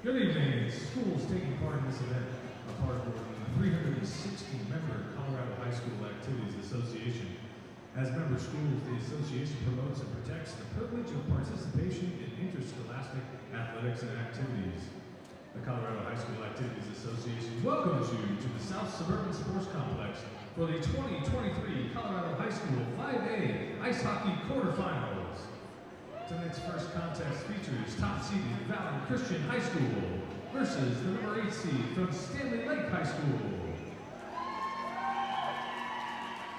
Good evening. Schools taking part in this event are part of the 360-member Colorado High School Activities Association. As member schools, the association promotes and protects the privilege of participation in interscholastic athletics and activities. The Colorado High School Activities Association welcomes you to the South Suburban Sports Complex for the 2023 Colorado High School 5A Ice Hockey Quarterfinals. Tonight's first contest features top-seeded Valor Christian High School versus the number 8 seed from Standley Lake High School.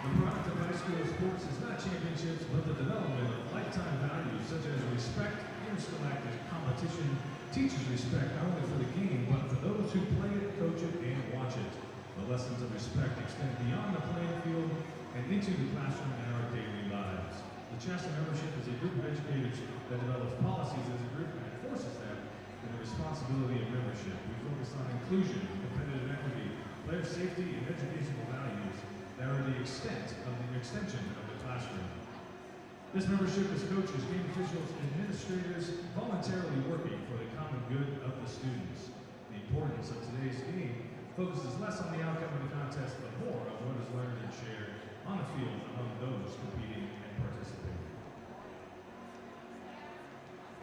The product of high school sports is not championships, but the development of lifetime values such as respect, interscholastic competition, teaches respect not only for the game, but for those who play it, coach it, and watch it. The lessons of respect extend beyond the playing field and into the classroom and our daily lives. The CHSAA membership is a group of educators that develops policies as a group and enforces them in the responsibility of membership. We focus on inclusion, competitive equity, player safety, and educational values that are the extension of the classroom. This membership is coaches, game officials, and administrators voluntarily working for the common good of the students. The importance of today's game focuses less on the outcome of the contest, but more on what is learned and shared on the field among those competing and participating.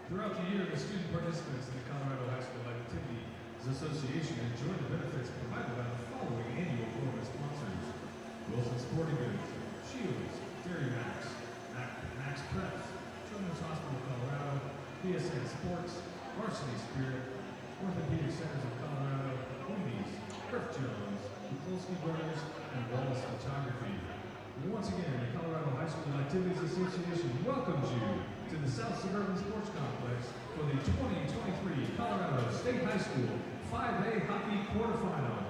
Throughout the year, the student participants in the Colorado High School Activities Association enjoy the benefits provided by the following annual program sponsors: Wilson Sporting Goods, Shields, Dairy Max, Max Preps, Children's Hospital Colorado, BSN Sports, Varsity Spirit, Orthopedic Centers of Colorado, Wendy's, Griff Jones, the Kolsky Brothers, and Wallace Photography. And once again, the Colorado High School Activities Association welcomes you to the South Suburban Sports Complex for the 2023 Colorado State High School 5A Hockey Quarterfinals.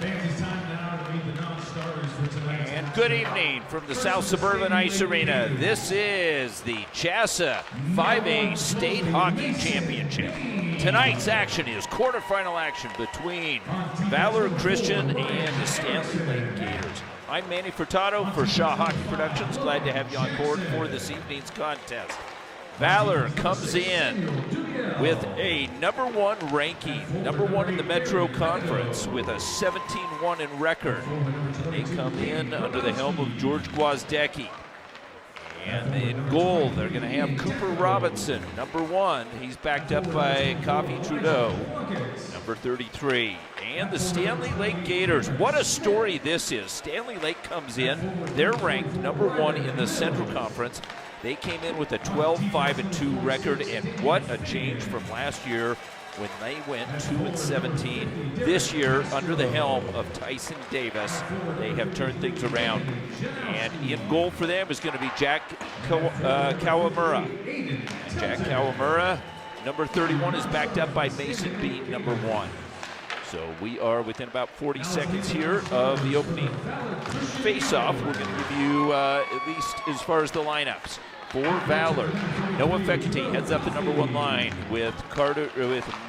Fans, it's time now to meet the non-starters for tonight's. And good evening from the South Suburban Ice Arena. This is the CHSAA 5A State Hockey Championship. Tonight's action is quarterfinal action between Valor Christian and the Standley Lake Gators. I'm Manny Furtado for Shaw Hockey Productions. Glad to have you on board for this evening's contest. Valor comes in with a #1 ranking, #1 in the Metro Conference with a 17-1 in record. They come in under the helm of George Gwozdecki. And in goal, they're going to have Cooper Robinson, #1. He's backed up by Coffee Trudeau, #33. And the Standley Lake Gators. What a story this is. Standley Lake comes in. They're ranked #1 in the Central Conference. They came in with a 12-5-2 record, and what a change from last year when they went 2-17. This year, under the helm of Tyson Davis, they have turned things around. And in goal for them is going to be Jack Kawamura. Jack Kawamura, #31, is backed up by Mason Bean, #1. So we are within about 40 seconds here of the opening face-off. We're going to give you at least as far as the lineups. For Valor, Noah Fecate heads up the #1 line with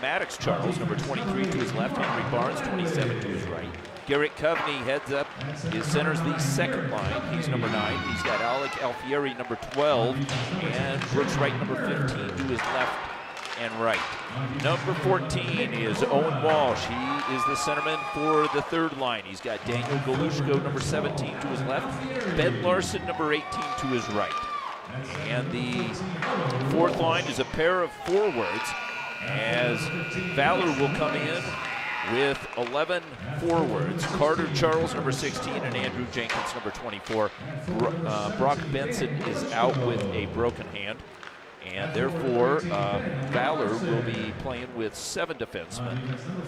Maddox Charles, #23 to his left, Henry Barnes, 27 to his right. Garrett Coveney heads up, his centers the second line. He's #9. He's got Alec Alfieri, #12, and Brooks Wright, #15 to his left and right. #14 is Owen Walsh. He is the centerman for the third line. He's got Daniel Galushko, #17 to his left. Ben Larson, #18 to his right. And the fourth line is a pair of forwards, as Valor will come in with 11 forwards. Carter Charles, #16, and Andrew Jenkins, #24. Brock Benson is out with a broken hand. And therefore, Valor will be playing with 7 defensemen.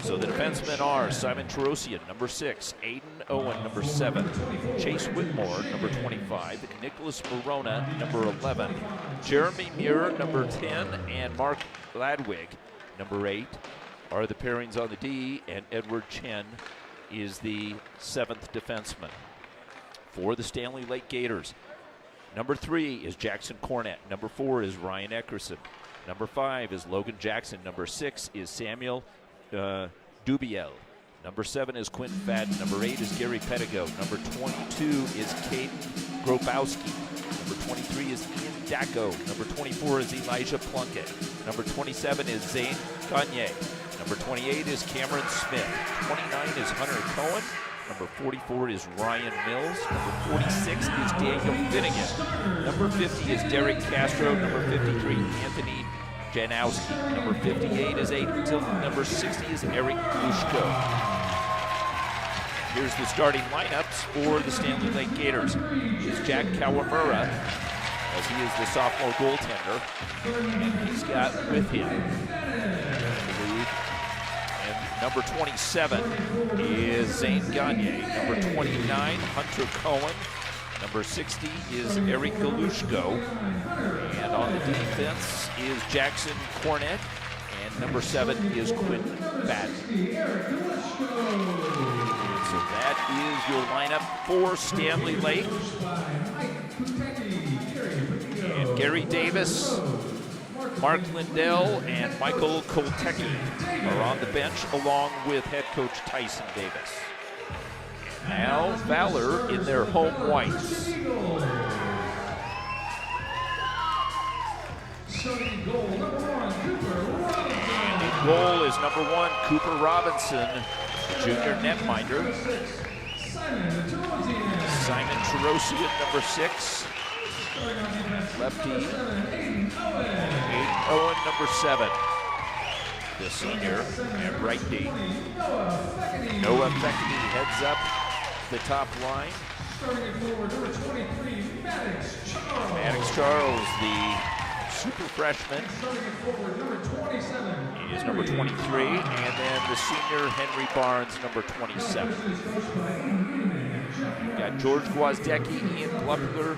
So the defensemen are Simon Terosian, #6, Aiden Owen, #7, Chase Whitmore, #25, Nicholas Morona, #11, Jeremy Muir, #10, and Mark Ladwig, #8, are the pairings on the D, and Edward Chen is the 7th defenseman. For the Standley Lake Gators, #3 is Jackson Cornett. #4 is Ryan Eckerson. #5 is Logan Jackson. #6 is Samuel Dubiel. #7 is Quentin Fadden. #8 is Gary Pettigo. #22 is Caden Grobowski. #23 is Ian Dacko. #24 is Elijah Plunkett. #27 is Zane Gagne. #28 is Cameron Smith. #29 is Hunter Cohen. #44 is Ryan Mills. #46 is Daniel Finnegan. #50 is Derek Castro. #53, Anthony Janowski. #58 is Aiden Tilton. #60 is Eric Glushko. Here's the starting lineups for the Standley Lake Gators. Is Jack Kawamura, as he is the sophomore goaltender. And he's got with him, #27 is Zane Gagne. #29, Hunter Cohen. #60 is Eric Galushko. And on the defense is Jackson Cornett. And #7 is Quentin Fadden. So that is your lineup for Standley Lake. And Gary Davis, Mark Lindell, and Michael Koltecki are on the bench, along with head coach Tyson Davis. And now Valor in their home whites. And in goal is #1, Cooper Robinson, junior netminder. Simon Terosian, #6. Lefty, Aiden Owen, #7, the senior, and right D. Noah Fecate heads up the top line. Maddox Charles, the super freshman, is #23, and then the senior Henry Barnes, #27. We've got George Gwozdecki, Ian Gluckler,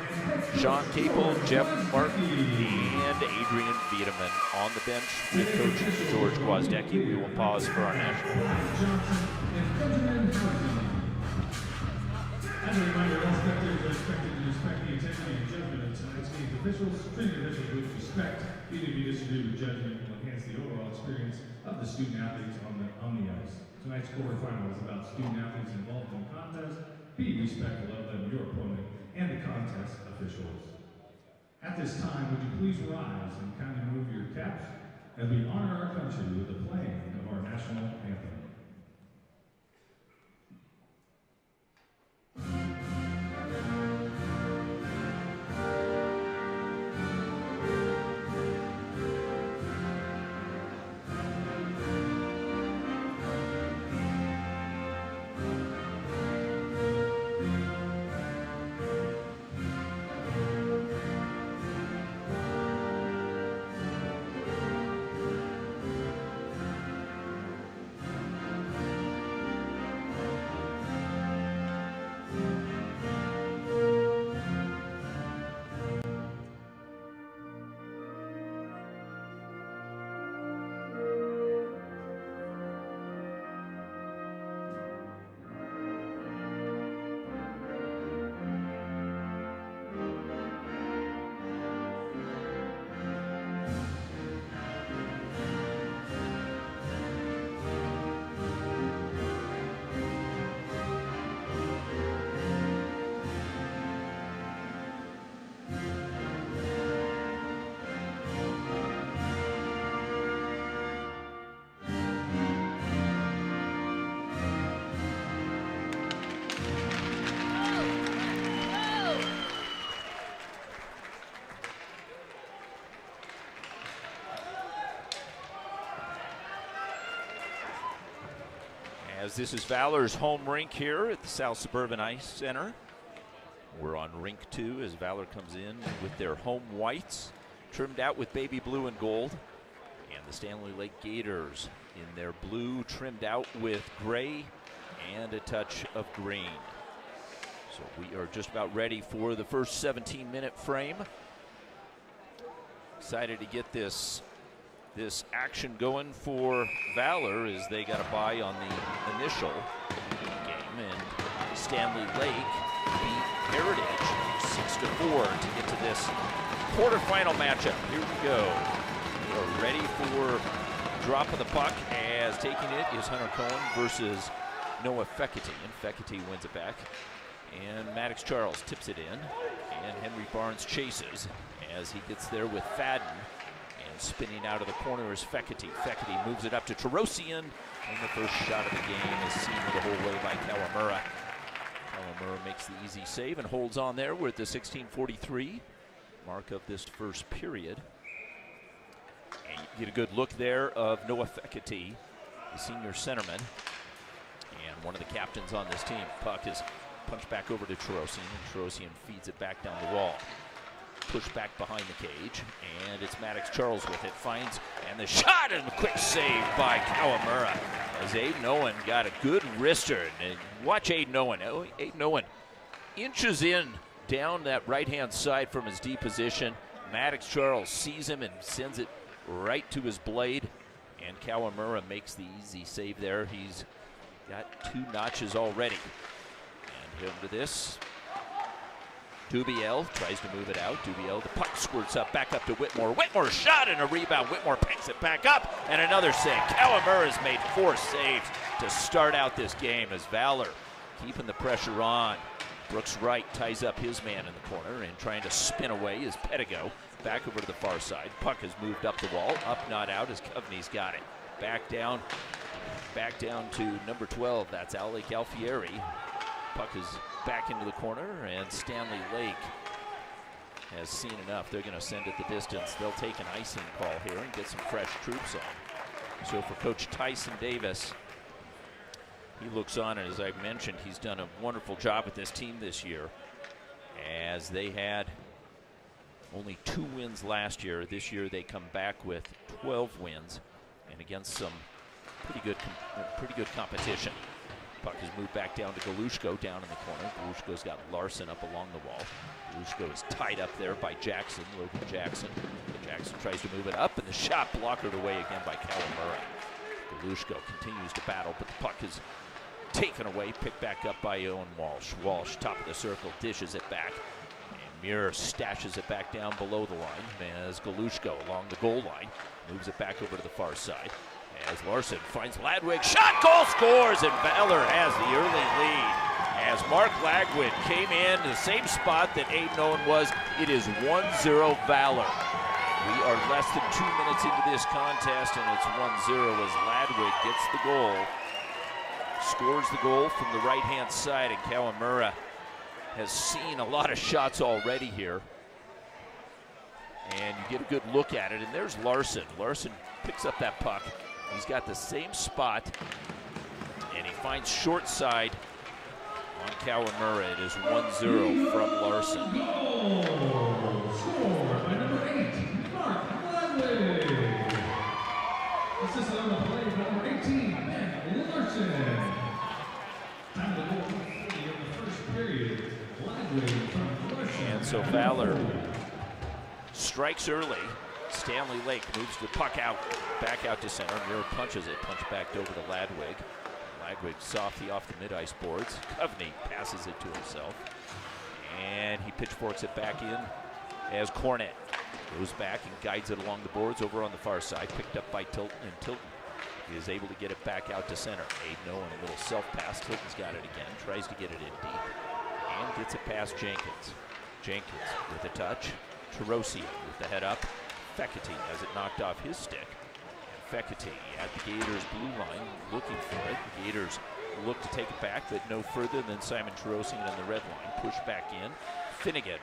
Sean Capel, Jeff Martin, and Adrian Wiedemann on the bench with Coach George Gwozdecki. We will pause for our national. As a reminder, all spectators are expected to respect the integrity and judgment of tonight's game's officials. Treating officials with respect, even if you disagree with judgment, will enhance the overall experience of the student athletes on the ice. Tonight's quarterfinal is about student athletes involved in the contest. Be respectful of them, your opponent, and the contest officials. At this time, would you please rise and kindly move your caps as we honor our country with the playing of our national anthem. As this is Valor's home rink here at the South Suburban Ice Center. We're on rink 2 as Valor comes in with their home whites, trimmed out with baby blue and gold. And the Standley Lake Gators in their blue, trimmed out with gray and a touch of green. So we are just about ready for the first 17-minute frame. Excited to get this action going for Valor as they got a bye on the initial game, and Standley Lake beat Heritage 6-4 to get to this quarterfinal matchup. Here we go. We are ready for drop of the puck, as taking it is Hunter Cohen versus Noah Fekete, and Fekete wins it back. And Maddox Charles tips it in, and Henry Barnes chases as he gets there with Fadden. Spinning out of the corner is Fekete. Fekete moves it up to Tarosian, and the first shot of the game is seen the whole way by Kawamura. Kawamura makes the easy save and holds on there. We're at the 16:43 mark of this first period. And you get a good look there of Noah Fekete, the senior centerman, and one of the captains on this team. Puck is punched back over to Tarosian, and Tarosian feeds it back down the wall. Pushed back behind the cage, and it's Maddox Charles with it, finds, and the shot, and a quick save by Kawamura as Aiden Owen got a good wrister. And watch Aiden Owen. Aiden Owen inches in down that right-hand side from his D position. Maddox Charles sees him and sends it right to his blade, and Kawamura makes the easy save there. He's got 2 notches already. And into this, Dubiel tries to move it out. Dubiel, the puck squirts up, back up to Whitmore. Whitmore shot and a rebound. Whitmore picks it back up, and another save. Kawamura has made 4 saves to start out this game as Valor keeping the pressure on. Brooks Wright ties up his man in the corner, and trying to spin away is Pedigo. Back over to the far side. Puck has moved up the wall. Up, not out, as Coveney's got it. Back down to number 12. That's Alec Alfieri. Puck is back into the corner, and Standley Lake has seen enough. They're going to send it the distance. They'll take an icing call here and get some fresh troops on. So for Coach Tyson Davis, he looks on, and as I mentioned, he's done a wonderful job with this team this year, as they had only 2 wins last year. This year they come back with 12 wins, and against some pretty good competition. Puck is moved back down to Galushko down in the corner. Galushko's got Larson up along the wall. Galushko is tied up there by Jackson, Logan Jackson. Jackson tries to move it up, and the shot blockered away again by Kawamura. Galushko continues to battle, but the puck is taken away, picked back up by Owen Walsh. Walsh, top of the circle, dishes it back. And Muir stashes it back down below the line as Galushko along the goal line moves it back over to the far side. As Larson finds Ladwig, shot, goal, scores, and Valor has the early lead. As Mark Ladwig came in the same spot that Aiden Owen was, it is 1-0 Valor. We are less than 2 minutes into this contest, and it's 1-0 as Ladwig gets the goal. Scores the goal from the right-hand side, and Kawamura has seen a lot of shots already here. And you get a good look at it, and there's Larson. Larson picks up that puck. He's got the same spot, and he finds short side on Kawamura. It is 1-0 from Larson. Goal scored by number 8, Mark Ladwig. Assisted on the play by number 18, Manny Larson. Time to go 40 in the first period. Ladwig from Larson. And so Valor strikes early. Stanley Lake moves the puck out, back out to center. Muir punches it, punch back over to Ladwig. Ladwig softly off the mid-ice boards. Coveney passes it to himself. And he pitchforks it back in as Cornett goes back and guides it along the boards over on the far side. Picked up by Tilton, and Tilton is able to get it back out to center. Aiden Owen, a little self-pass. Tilton's got it again, tries to get it in deep. And gets it past Jenkins. Jenkins with a touch. Tarosia with the head up. Fekete has it knocked off his stick. Fekete at the Gators' blue line looking for it. The Gators look to take it back, but no further than Simon Tarosian in the red line. Push back in. Finnegan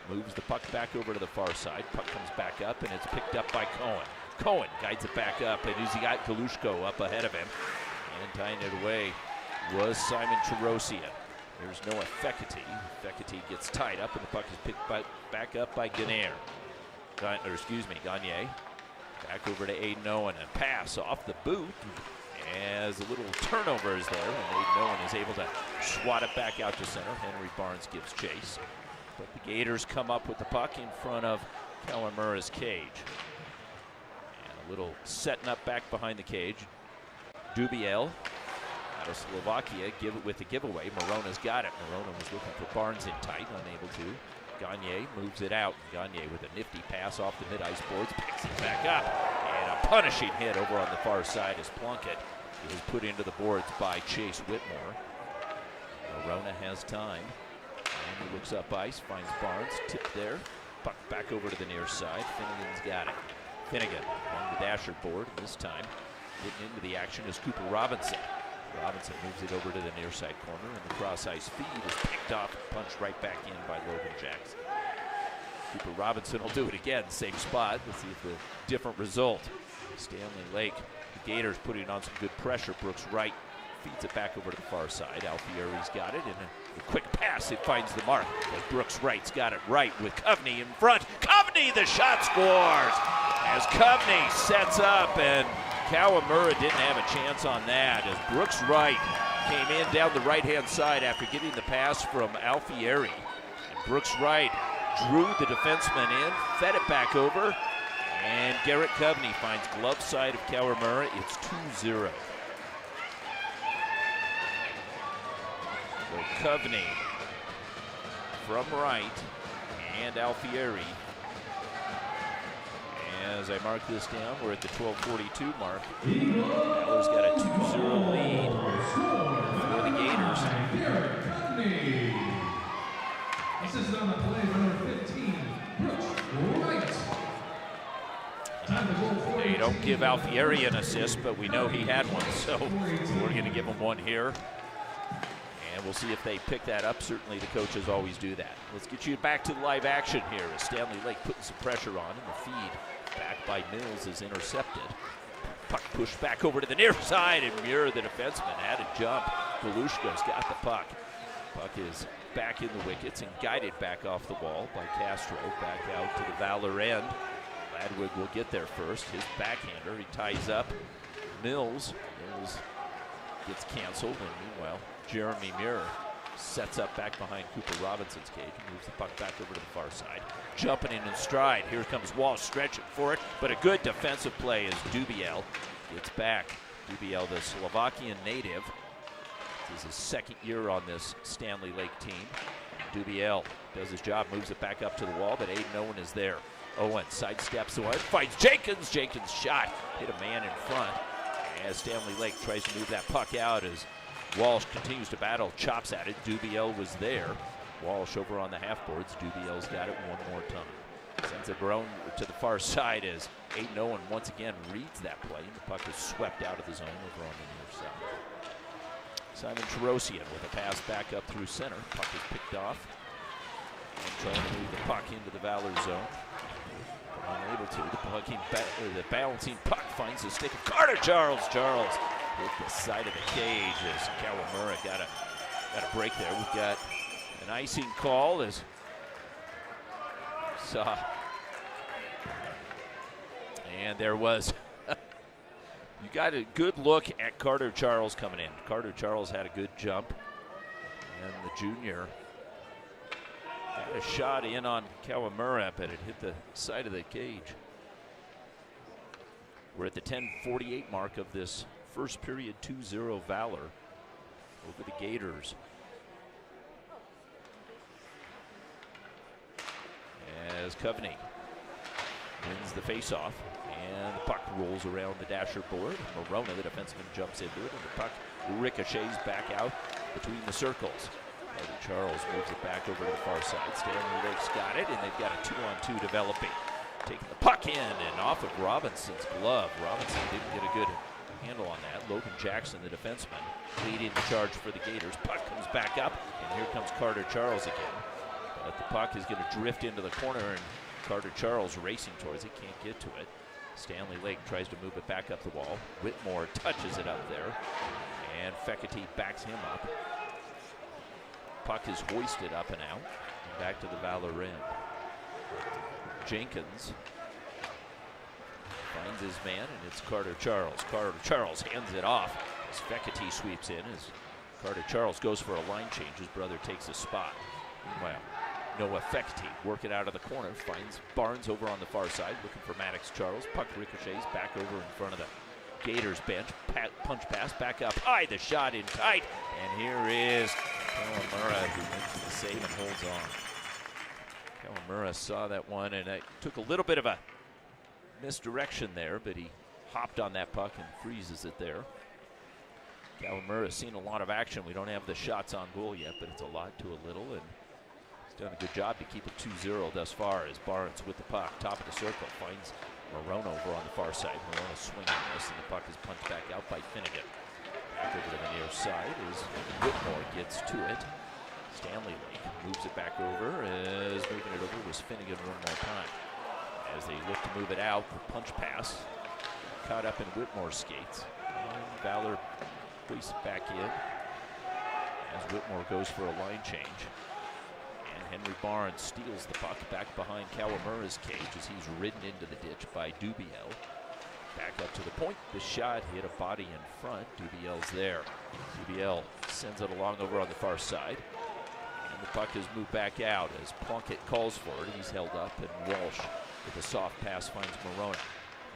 moves the puck back over to the far side. Puck comes back up, and it's picked up by Cohen. Cohen guides it back up, and he's got Galushko up ahead of him. And tying it away was Simon Tarosian. There's Noah Fekete. Fekete gets tied up, and the puck is picked back up by Gagne. Back over to Aiden Owen, and pass off the boot as a little turnover is there, and Aiden Owen is able to swat it back out to center. Henry Barnes gives chase, but the Gators come up with the puck in front of Kawamura's cage. And a little setting up back behind the cage. Dubiel out of Slovakia give it with the giveaway. Morona's got it. Morona was looking for Barnes in tight, unable to. Gagne moves it out. Gagne with a nifty pass off the mid-ice boards, picks it back up, and a punishing hit over on the far side as Plunkett is put into the boards by Chase Whitmore. Morona has time, and he looks up ice, finds Barnes, tipped there, puck back over to the near side. Finnegan's got it. Finnegan on the dasher board, this time getting into the action is Cooper Robinson. Robinson moves it over to the near side corner, and the cross-ice feed is picked off and punched right back in by Logan Jackson. Cooper Robinson will do it again, same spot. Let's see if the different result. Stanley Lake, the Gators putting on some good pressure. Brooks Wright feeds it back over to the far side. Alfieri's got it, and a quick pass, it finds the mark. As Brooks Wright's got it right with Coveney in front. Coveney, the shot scores! As Coveney sets up, and Kawamura didn't have a chance on that as Brooks Wright came in down the right-hand side after getting the pass from Alfieri. And Brooks Wright drew the defenseman in, fed it back over, and Garrett Coveney finds glove side of Kawamura. It's 2-0. So Coveney from Wright and Alfieri. As I mark this down, we're at the 12:42 mark. Valor's got a 2-0 lead for the Gators. This is on the play number 15, Brooks Wright. They don't give Alfieri an assist, but we know he had one, so we're going to give him one here. And we'll see if they pick that up. Certainly the coaches always do that. Let's get you back to the live action here as Stanley Lake putting some pressure on, and the feed back by Mills is intercepted. Puck pushed back over to the near side, and Muir, the defenseman, had a jump. Galushko's got the puck. Puck is back in the wickets and guided back off the wall by Castro. Back out to the Valor end. Ladwig will get there first. His backhander, he ties up Mills. Mills gets canceled, and meanwhile, Jeremy Muir sets up back behind Cooper Robinson's cage and moves the puck back over to the far side. Jumping in stride. Here comes Walsh stretching for it, but a good defensive play as Dubiel gets back. Dubiel, the Slovakian native. This is his second year on this Standley Lake team. Dubiel does his job, moves it back up to the wall, but Aiden Owen is there. Owen sidesteps the one, finds Jenkins. Jenkins' shot hit a man in front as Standley Lake tries to move that puck out as Walsh continues to battle, chops at it. Dubiel was there. Walsh over on the half boards. Dubiel's got it one more time. Sends it around to the far side as Aiden Owen once again reads that play. And the puck is swept out of the zone over on the near side. Simon Terosian with a pass back up through center. Puck is picked off. And trying to move the puck into the Valor zone. But unable to. The balancing puck finds the stick of Carter Charles. Charles hit the side of the cage as Kawamura got a break there. We've got an icing call as and there was you got a good look at Carter Charles coming in. Carter Charles had a good jump, and the junior got a shot in on Kawamura, but it hit the side of the cage. We're at the 10:48 mark of this first period. 2-0 Valor over the Gators. As Coveney wins the faceoff, and the puck rolls around the dasher board. Morona, the defenseman, jumps into it, and the puck ricochets back out between the circles. Carter Charles moves it back over to the far side. Standley Lake's got it, and they've got a 2-on-2 developing. Taking the puck in and off of Robinson's glove. Robinson didn't get a good handle on that. Logan Jackson, the defenseman, leading the charge for the Gators. Puck comes back up, and here comes Carter Charles again. But the puck is going to drift into the corner, and Carter Charles racing towards it, can't get to it. Standley Lake tries to move it back up the wall. Whitmore touches it up there, and Fekete backs him up. Puck is hoisted up and out, and back to the Valor end. Jenkins finds his man, and it's Carter Charles. Carter Charles hands it off as Fekete sweeps in. As Carter Charles goes for a line change, his brother takes a spot. Meanwhile, Noah Fekete working out of the corner, finds Barnes over on the far side, looking for Maddox Charles. Puck ricochets back over in front of the Gators bench. Punch pass back up high, the shot in tight, and here is Kawamura, who makes the save and holds on. Kawamura saw that one, and it took a little bit of a misdirection there, but he hopped on that puck and freezes it there. Kawamura's seen a lot of action. We don't have the shots on goal yet, but it's a lot to a little, and he's done a good job to keep it 2-0 thus far as Barnes with the puck, top of the circle, finds Morona over on the far side. Morona swinging and missing. The puck is punched back out by Finnegan. Back over to the near side as Whitmore gets to it. Standley Lake moves it back over, as moving it over was Finnegan one more time. As they look to move it out, the punch pass caught up in Whitmore's skates. And Valor hoists back in as Whitmore goes for a line change. And Henry Barnes steals the puck back behind Kawamura's cage as he's ridden into the ditch by Dubiel. Back up to the point. The shot hit a body in front. Dubiel's there. Dubiel sends it along over on the far side. And the puck is moved back out as Plunkett calls for it. He's held up, and Walsh with a soft pass finds Morona.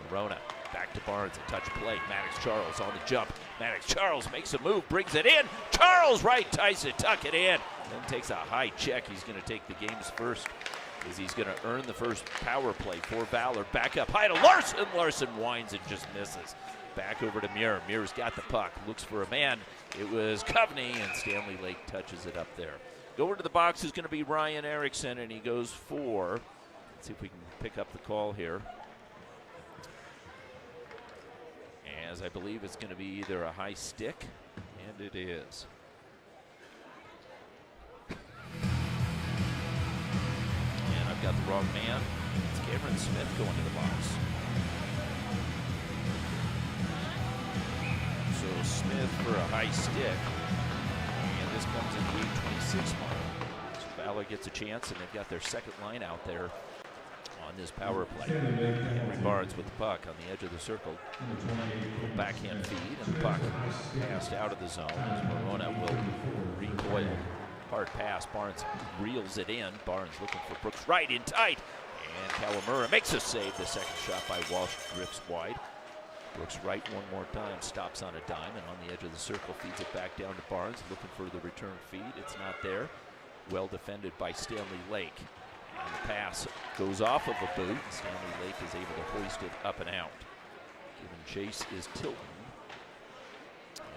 Morona back to Barnes, a touch play. Maddox Charles on the jump. Maddox Charles makes a move, brings it in. Charles right, Tyson, tuck it in. Then takes a high check. He's going to take the game's first, as he's going to earn the first power play for Valor. Back up high to Larson. Larson winds and just misses. Back over to Muir. Muir's got the puck, looks for a man. It was Coveney, and Standley Lake touches it up there. Going to the box is going to be Ryan Erickson, and he goes for, let's see if we can pick up the call here. As I believe it's going to be either a high stick, and it is. And I've got the wrong man. It's Cameron Smith going to the box. So Smith for a high stick. And this comes in the 8:26 mark. So Valor gets a chance, and they've got their second line out there on on this power play. Henry Barnes with the puck on the edge of the circle. Backhand feed, and the puck passed out of the zone as Morona will recoil. Hard pass, Barnes reels it in. Barnes looking for Brooks Wright in tight. And Kawamura makes a save. The second shot by Walsh drifts wide. Brooks Wright one more time, stops on a dime, and on the edge of the circle feeds it back down to Barnes, looking for the return feed. It's not there. Well defended by Standley Lake. And the pass goes off of a boot. Standley Lake is able to hoist it up and out. Giving chase is Tilton.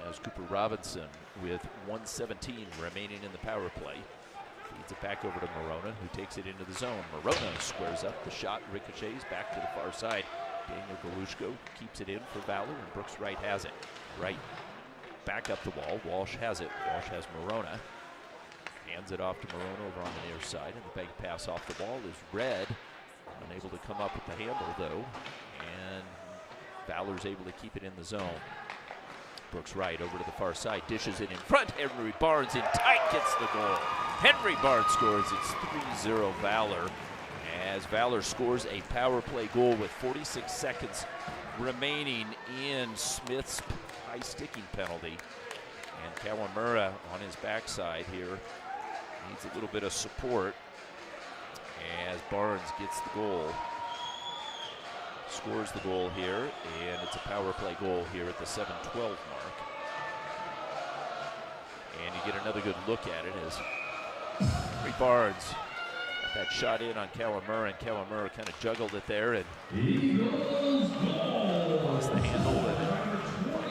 As Cooper Robinson with 1:17 remaining in the power play. Feeds it back over to Morona, who takes it into the zone. Morona squares up the shot, ricochets back to the far side. Daniel Galushko keeps it in for Valor, and Brooks Wright has it. Wright back up the wall. Walsh has it. Walsh has Morona. Hands it off to Morona over on the near side, and the big pass off the wall is Red. Unable to come up with the handle, though. And Valor's able to keep it in the zone. Brooks Wright over to the far side, dishes it in front. Henry Barnes in tight, gets the goal. Henry Barnes scores. It's 3-0 Valor, as Valor scores a power play goal with 46 seconds remaining in Smith's high sticking penalty. And Kawamura on his backside here needs a little bit of support as Barnes gets the goal. Scores the goal here, and it's a power play goal here at the 7:12 mark. And you get another good look at it as Henry Barnes got that shot in on Kawamura, and Kawamura kind of juggled it there and lost the handle, and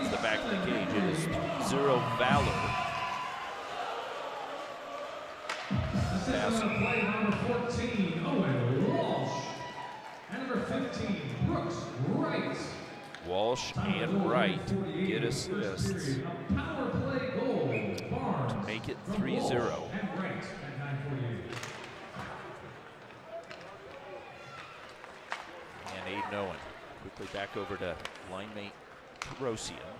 it's the back of the cage. It is 0 Valor. Pass. Play number 14, Owen Walsh. And number 15, Brooks Wright. Walsh and Wright get assists Power play goal, Barnes to make it 3-0. And Wright at 9:48. And Aiden Owen quickly back over to line mate Rosian.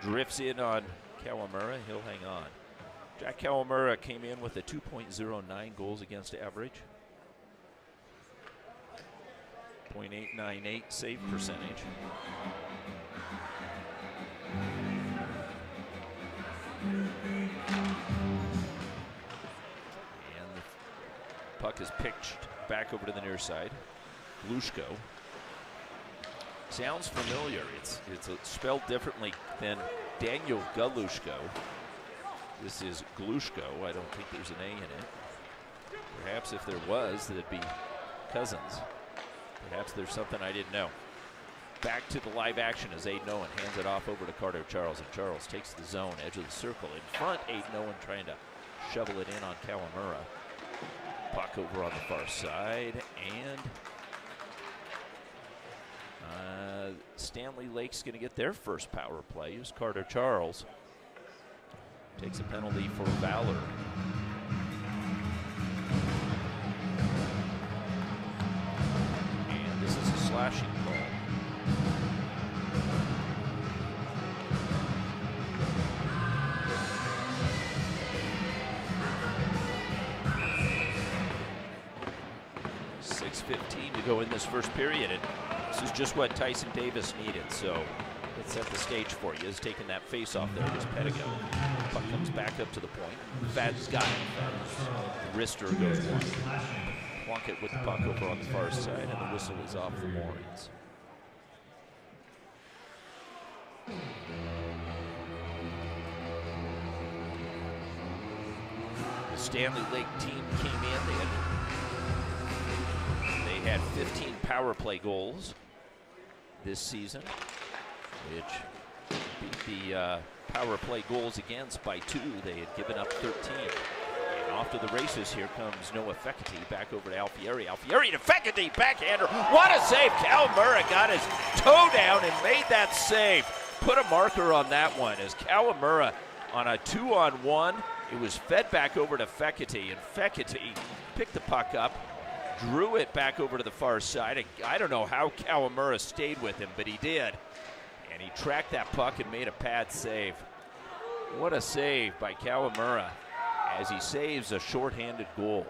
Drifts in on Kawamura. He'll hang on. Jack Kawamura came in with a 2.09 goals against average. .898 save percentage. And the puck is pitched back over to the near side. Glushko. Sounds familiar. It's spelled differently than Daniel Galushko. This is Glushko. I don't think there's an A in it. Perhaps if there was, that'd be cousins. Perhaps there's something I didn't know. Back to the live action as Aiden Owen hands it off over to Carter Charles, and Charles takes the zone, edge of the circle. In front, Aiden Owen trying to shovel it in on Kawamura. Puck over on the far side, and Standley Lake's going to get their first power play. Here's Carter Charles. Takes a penalty for Valor. And this is a slashing call. .6:15 to go in this first period, and this is just what Tyson Davis needed. So let's set the stage for you. He's taking that face off there. Here's Pedigo. Puck comes back up to the point. Fad's got it. Wrister goes one. Plunkett with the puck over on the far side, and the whistle is off the Moorings. The Standley Lake team came in. They had 15 power play goals this season, which beat the power play goals against by 2. They had given up 13. And off to the races, here comes Noah Fekete back over to Alfieri. Alfieri to Fekete, backhander. What a save! Kawamura got his toe down and made that save. Put a marker on that one as Kawamura on a 2-on-1. It was fed back over to Fekete, and Fekete picked the puck up, drew it back over to the far side. I don't know how Kawamura stayed with him, but he did. And he tracked that puck and made a pad save. What a save by Kawamura as he saves a shorthanded goal.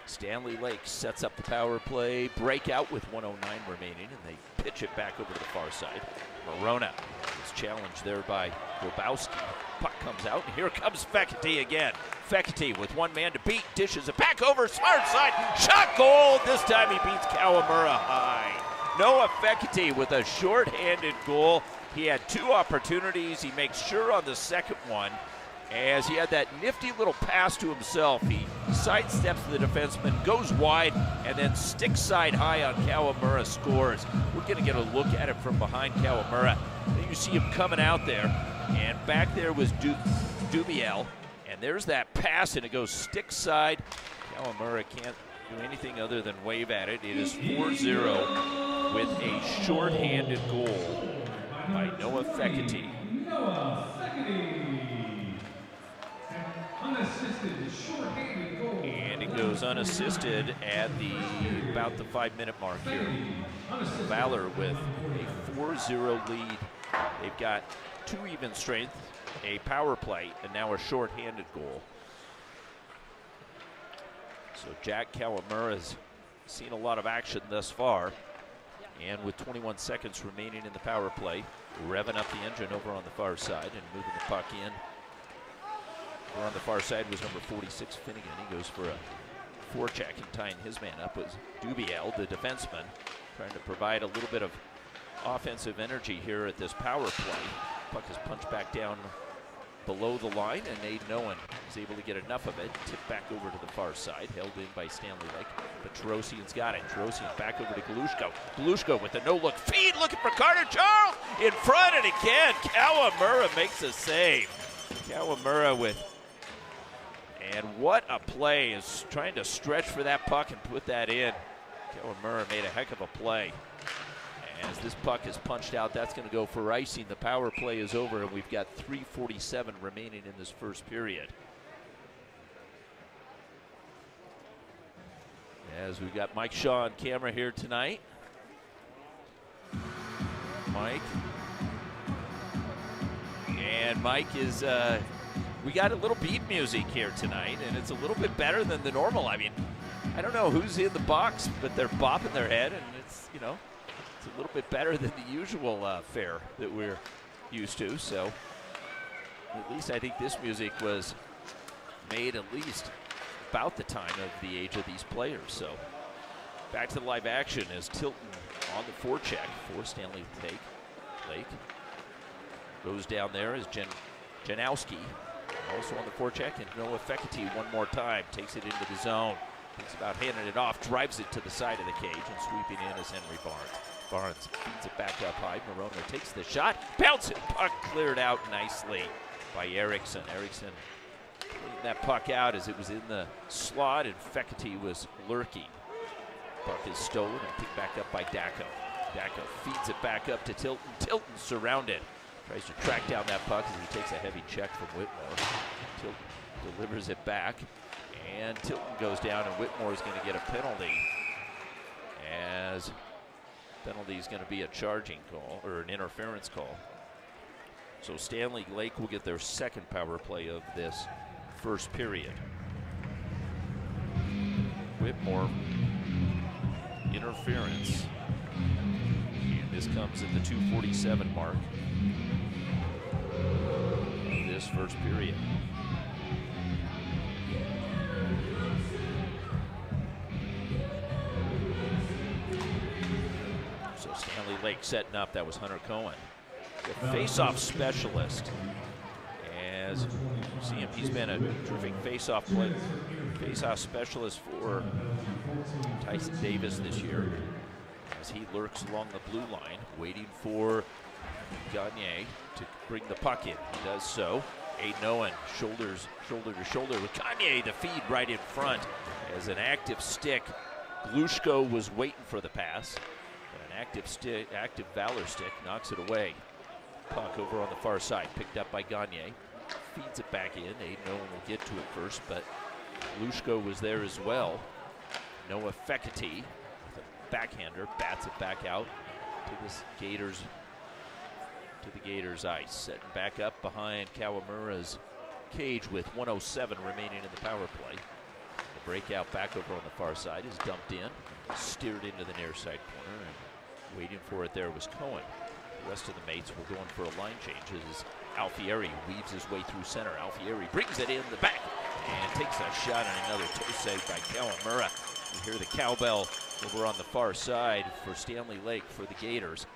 Stanley Lake sets up the power play, breakout with 109 remaining, and they pitch it back over to the far side. Morona is challenged there by Grabowski. Puck comes out, and here comes Fekete again. Fekete with one man to beat, dishes it back over, smart side, shot goal. This time he beats Kawamura high. Noah Fekete with a short-handed goal. He had 2 opportunities. He makes sure on the second one, as he had that nifty little pass to himself. He sidesteps the defenseman, goes wide, and then sticks side high on Kawamura, scores. We're going to get a look at it from behind Kawamura. You see him coming out there, and back there was Dubiel, and there's that pass, and it goes stick side. Kawamura can't do anything other than wave at it. It is 4-0 with a short-handed goal by Noah Fekete. And it goes unassisted at about the 5-minute mark here. Valor with a 4-0 lead. They've got 2 even strength, a power play, and now a short-handed goal. So Jack Kawamura's seen a lot of action thus far. And with 21 seconds remaining in the power play, revving up the engine over on the far side and moving the puck in. Over on the far side was number 46, Finnegan. He goes for a forecheck, and tying his man up was Dubiel, the defenseman, trying to provide a little bit of offensive energy here at this power play. Puck is punched back down below the line, and Aiden Owen is able to get enough of it. Tipped back over to the far side, held in by Standley Lake, but Tarosian's got it. Tarosian back over to Galushko. Galushko with the no-look feed, looking for Carter Charles in front, and again, Kawamura makes a save. Kawamura with, and what a play, is trying to stretch for that puck and put that in. Kawamura made a heck of a play. As this puck is punched out, that's going to go for icing. The power play is over, and we've got 3:47 remaining in this first period. As we've got Mike Shaw on camera here tonight. Mike. And Mike is, we got a little beat music here tonight, and it's a little bit better than the normal. I mean, I don't know who's in the box, but they're bopping their head, and it's, you know, it's a little bit better than the usual fare that we're used to. So at least I think this music was made at least about the time of the age of these players. So back to the live action as Tilton on the forecheck for Stanley Lake. Goes down there as Janowski also on the forecheck, and Noah Fekete one more time takes it into the zone. Thinks about handing it off, drives it to the side of the cage, and sweeping in is Henry Barnes. Barnes feeds it back up high. Morona takes the shot, bounces, puck cleared out nicely by Eriksson. Eriksson cleaned that puck out as it was in the slot, and Fekete was lurking. Puck is stolen and picked back up by Dacko. Dacko feeds it back up to Tilton. Tilton surrounded. Tries to track down that puck as he takes a heavy check from Whitmore. Tilton delivers it back, and Tilton goes down, and Whitmore is going to get a penalty. As penalty is going to be a charging call, or an interference call. So Stanley Lake will get their second power play of this first period. Whitmore, interference. And this comes at the 2:47 mark of this first period. So Stanley Lake setting up. That was Hunter Cohen, the face-off specialist. As you see him, he's been a terrific face-off specialist for Tyson Davis this year, as he lurks along the blue line, waiting for Gagne to bring the puck in. He does so. Aiden Owen shoulders shoulder to shoulder with Gagne. The feed right in front as an active stick. Glushko was waiting for the pass. Active Valor stick knocks it away. Puck over on the far side, picked up by Gagne. Feeds it back in. Aiden Owen will get to it first, but Glushko was there as well. Noah Fekete, with a backhander, bats it back out to the Gators ice. Setting back up behind Kawamura's cage with 1:07 remaining in the power play. breakout back over on the far side is dumped in, steered into the near side corner, and waiting for it there was Cohen. The rest of the mates were going for a line change as Alfieri weaves his way through center. Alfieri brings it in the back and takes a shot on another toe save by Kawamura. You hear the cowbell over on the far side for Standley Lake for the Gators.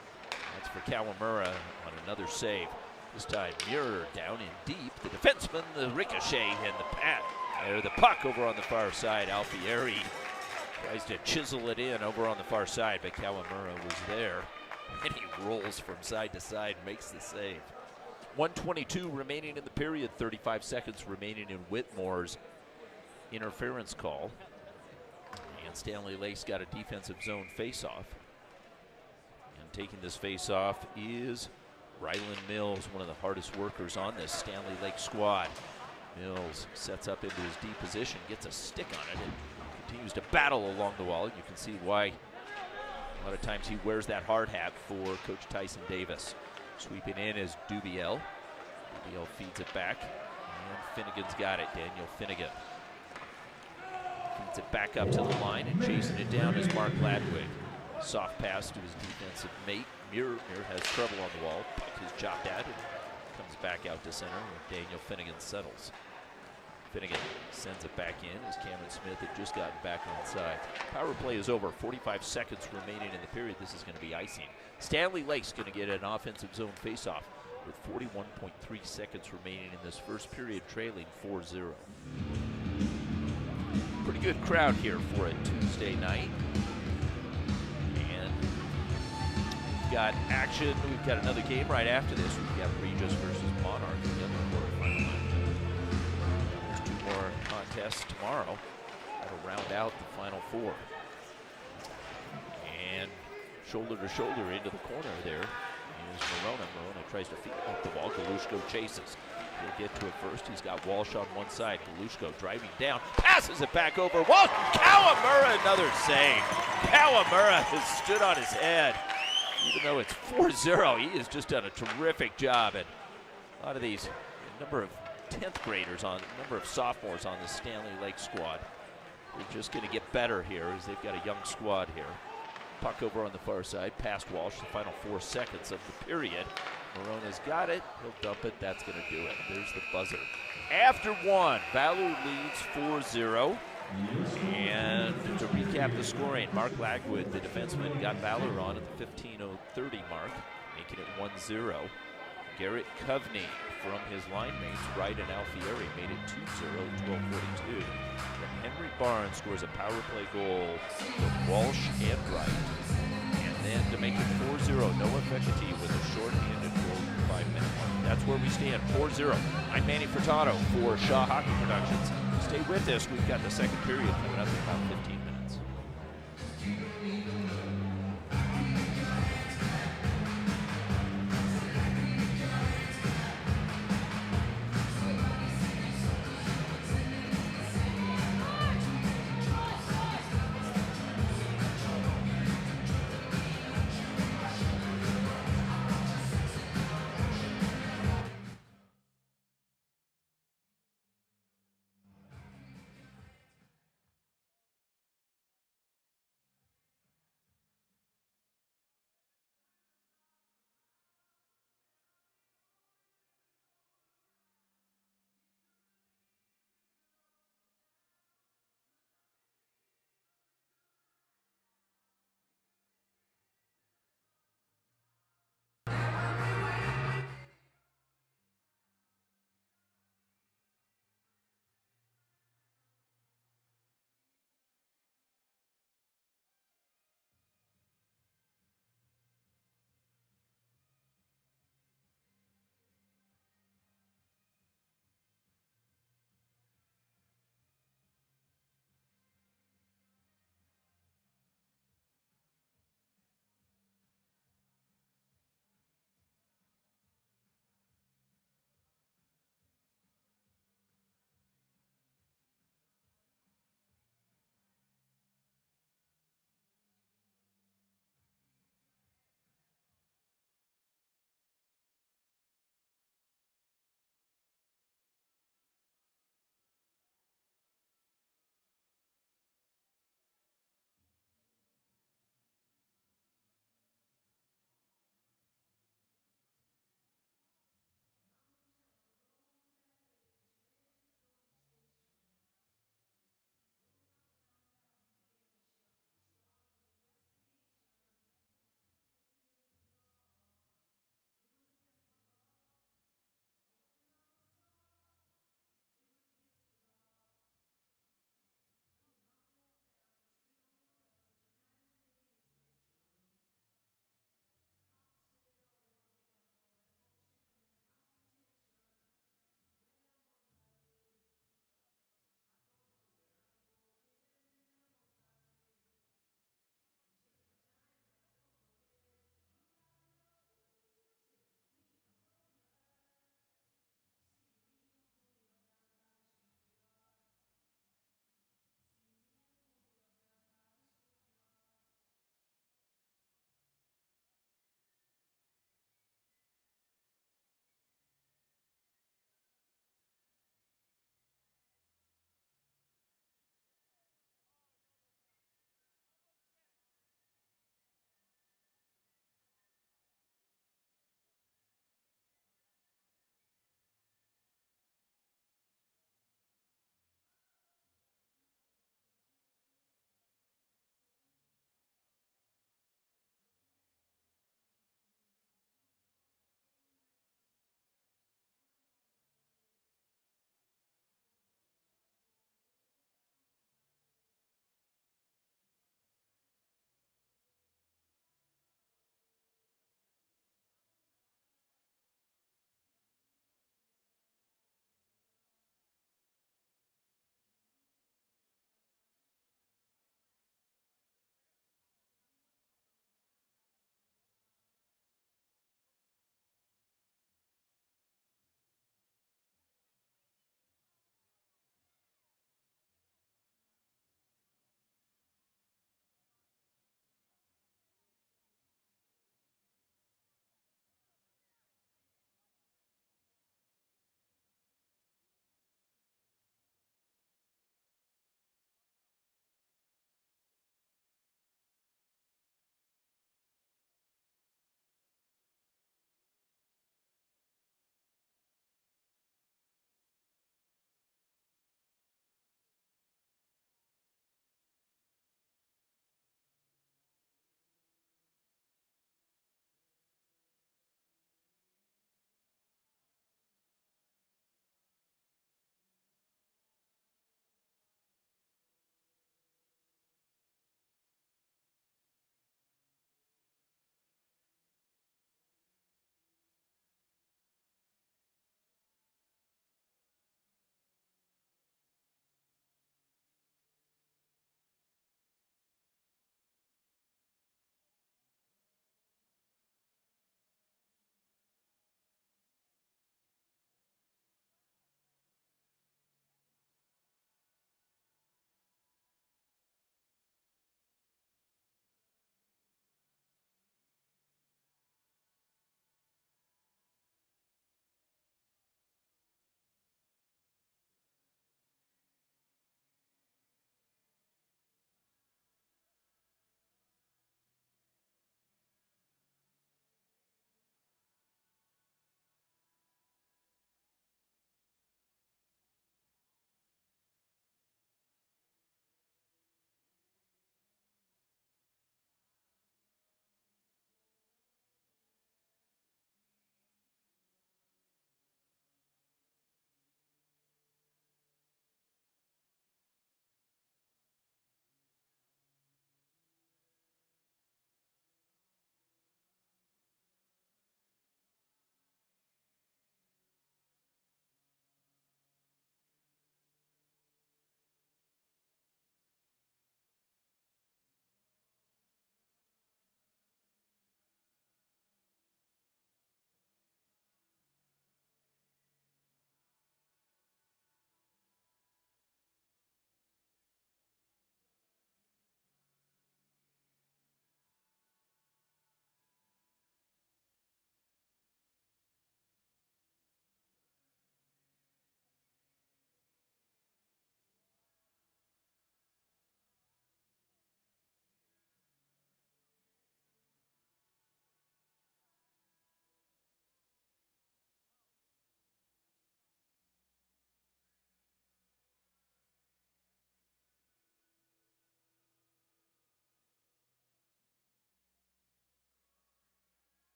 That's for Kawamura on another save. This time Muir down in deep. The defenseman, the ricochet, and the puck over on the far side. Alfieri tries to chisel it in over on the far side, but Kawamura was there. And he rolls from side to side, makes the save. 1:22 remaining in the period, 35 seconds remaining in Whitmore's interference call. And Standley Lake's got a defensive zone face-off. And taking this face-off is Ryland Mills, one of the hardest workers on this Standley Lake squad. Mills sets up into his D position, gets a stick on it, and continues to battle along the wall. You can see why a lot of times he wears that hard hat for Coach Tyson Davis. Sweeping in is Dubiel. Dubiel feeds it back, and Finnegan's got it, Daniel Finnegan. Feeds it back up to the line, and chasing it down is Mark Ladwig. Soft pass to his defensive mate. Muir has trouble on the wall. Puck is chopped at and comes back out to center where Daniel Finnegan settles. Finnegan sends it back in as Cameron Smith had just gotten back inside. Power play is over. 45 seconds remaining in the period. This is going to be icing. Standley Lake's going to get an offensive zone faceoff with 41.3 seconds remaining in this first period, trailing 4-0. Pretty good crowd here for a Tuesday night. And we've got action. We've got another game right after this. We've got Regis versus Monarch in the quarterfinal. There's two more contests tomorrow. That'll round out the final four. And shoulder to shoulder into the corner there is Morona. Morona tries to feed up the ball. Galushko chases. He'll get to it first. He's got Walsh on one side. Galushko driving down. Passes it back over. Walsh. Kawamura, another save. Kawamura has stood on his head. Even though it's 4-0, he has just done a terrific job. And a lot of these, a number of 10th graders on, a number of sophomores on the Standley Lake squad. They're just going to get better here as they've got a young squad here. Puck over on the far side, past Walsh, the final 4 seconds of the period. Morona's got it, he'll dump it, that's gonna do it. There's the buzzer. After one, Valor leads 4-0. And to recap the scoring, Mark Lagwood, the defenseman, got Valor on at the 15:30 mark, making it 1-0. Garrett Coveney from his line mates, Wright and Alfieri, made it 2-0, 12:42. Then Henry Barnes scores a power play goal for Walsh and Wright. And then to make it 4-0, Noah Fekete with a short-handed goal in the 5-minute mark. That's where we stand, 4-0. I'm Manny Furtado for Shaw Hockey Productions. Stay with us. We've got the second period coming up in about 15 minutes.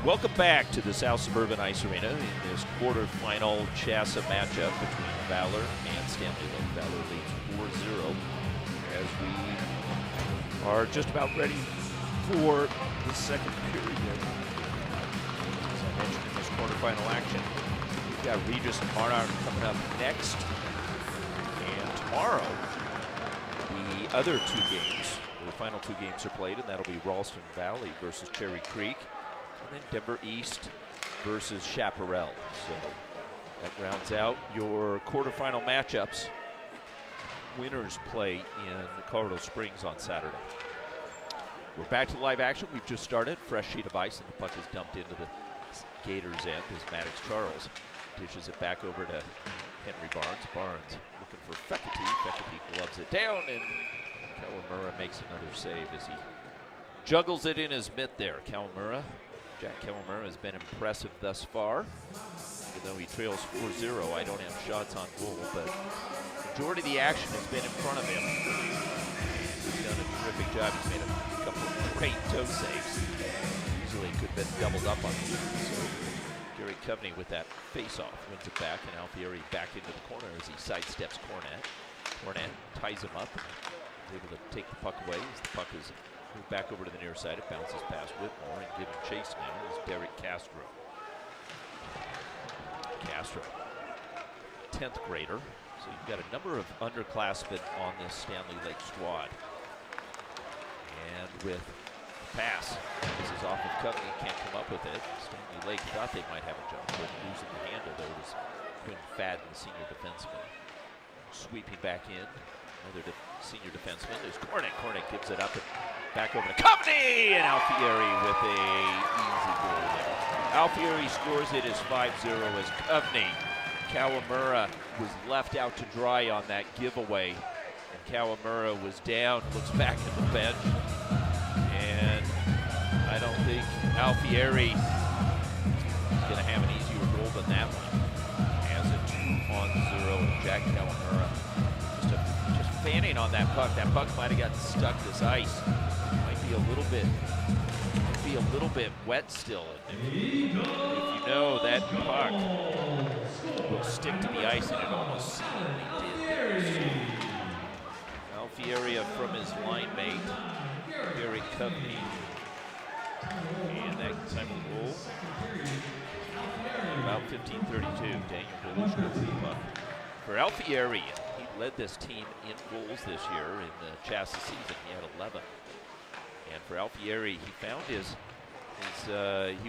Welcome back to the South Suburban Ice Arena in this quarterfinal CHSAA matchup between Valor and Standley. Valor leads 4-0 as we are just about ready for the second period. As I mentioned in this quarterfinal action, we've got Regis and Monarch coming up next. And tomorrow, the other two games, the final two games are played, and that'll be Ralston Valley versus Cherry Creek. And then Denver East versus Chaparral. So that rounds out your quarterfinal matchups. Winners play in Colorado Springs on Saturday. We're back to live action. We've just started. Fresh sheet of ice, and the puck is dumped into the Gators' end as Maddox Charles dishes it back over to Henry Barnes. Barnes looking for Fekete. Fekete gloves it down, and Kawamura makes another save as he juggles it in his mitt there. Kawamura. Jack Kawamura has been impressive thus far. Even though he trails 4-0, I don't have shots on goal, but majority of the action has been in front of him. He's done a terrific job. He's made a couple of great toe saves. Easily could have been doubled up on him. So Gary Coveney with that face-off wins it back, and Alfieri back into the corner as he sidesteps Cornett. Cornett ties him up and is able to take the puck away as the puck is moved back over to the near side. It bounces past Whitmore, and giving chase now is Derek Castro. Castro, 10th grader. So you've got a number of underclassmen on this Standley Lake squad. And with pass, this is off of Coveney, can't come up with it. Standley Lake thought they might have a jump, but losing the handle there was Quinn Fadden, the senior defenseman. Sweeping back in, another senior defenseman is Cornett. Cornett gives it up and back over to Coveney, and Alfieri with a easy goal there. Alfieri scores it as 5-0 as Coveney. Kawamura was left out to dry on that giveaway, and Kawamura was down, looks back at the bench, and I don't think Alfieri is going to have an easier goal than that one. Has it 2-0, and Jack Kawamura just fanning on that puck. That puck might have gotten stuck this ice. Might be a little bit wet still. If you know that puck will stick to the ice, and it almost seemingly did. Alfieri from his line mate, Gary Coveney. And that time of goal, about 15:32. Daniel Delushko with the puck. For Alfieri, he led this team in goals this year in the CHSAA season. He had 11. And for Alfieri, he found he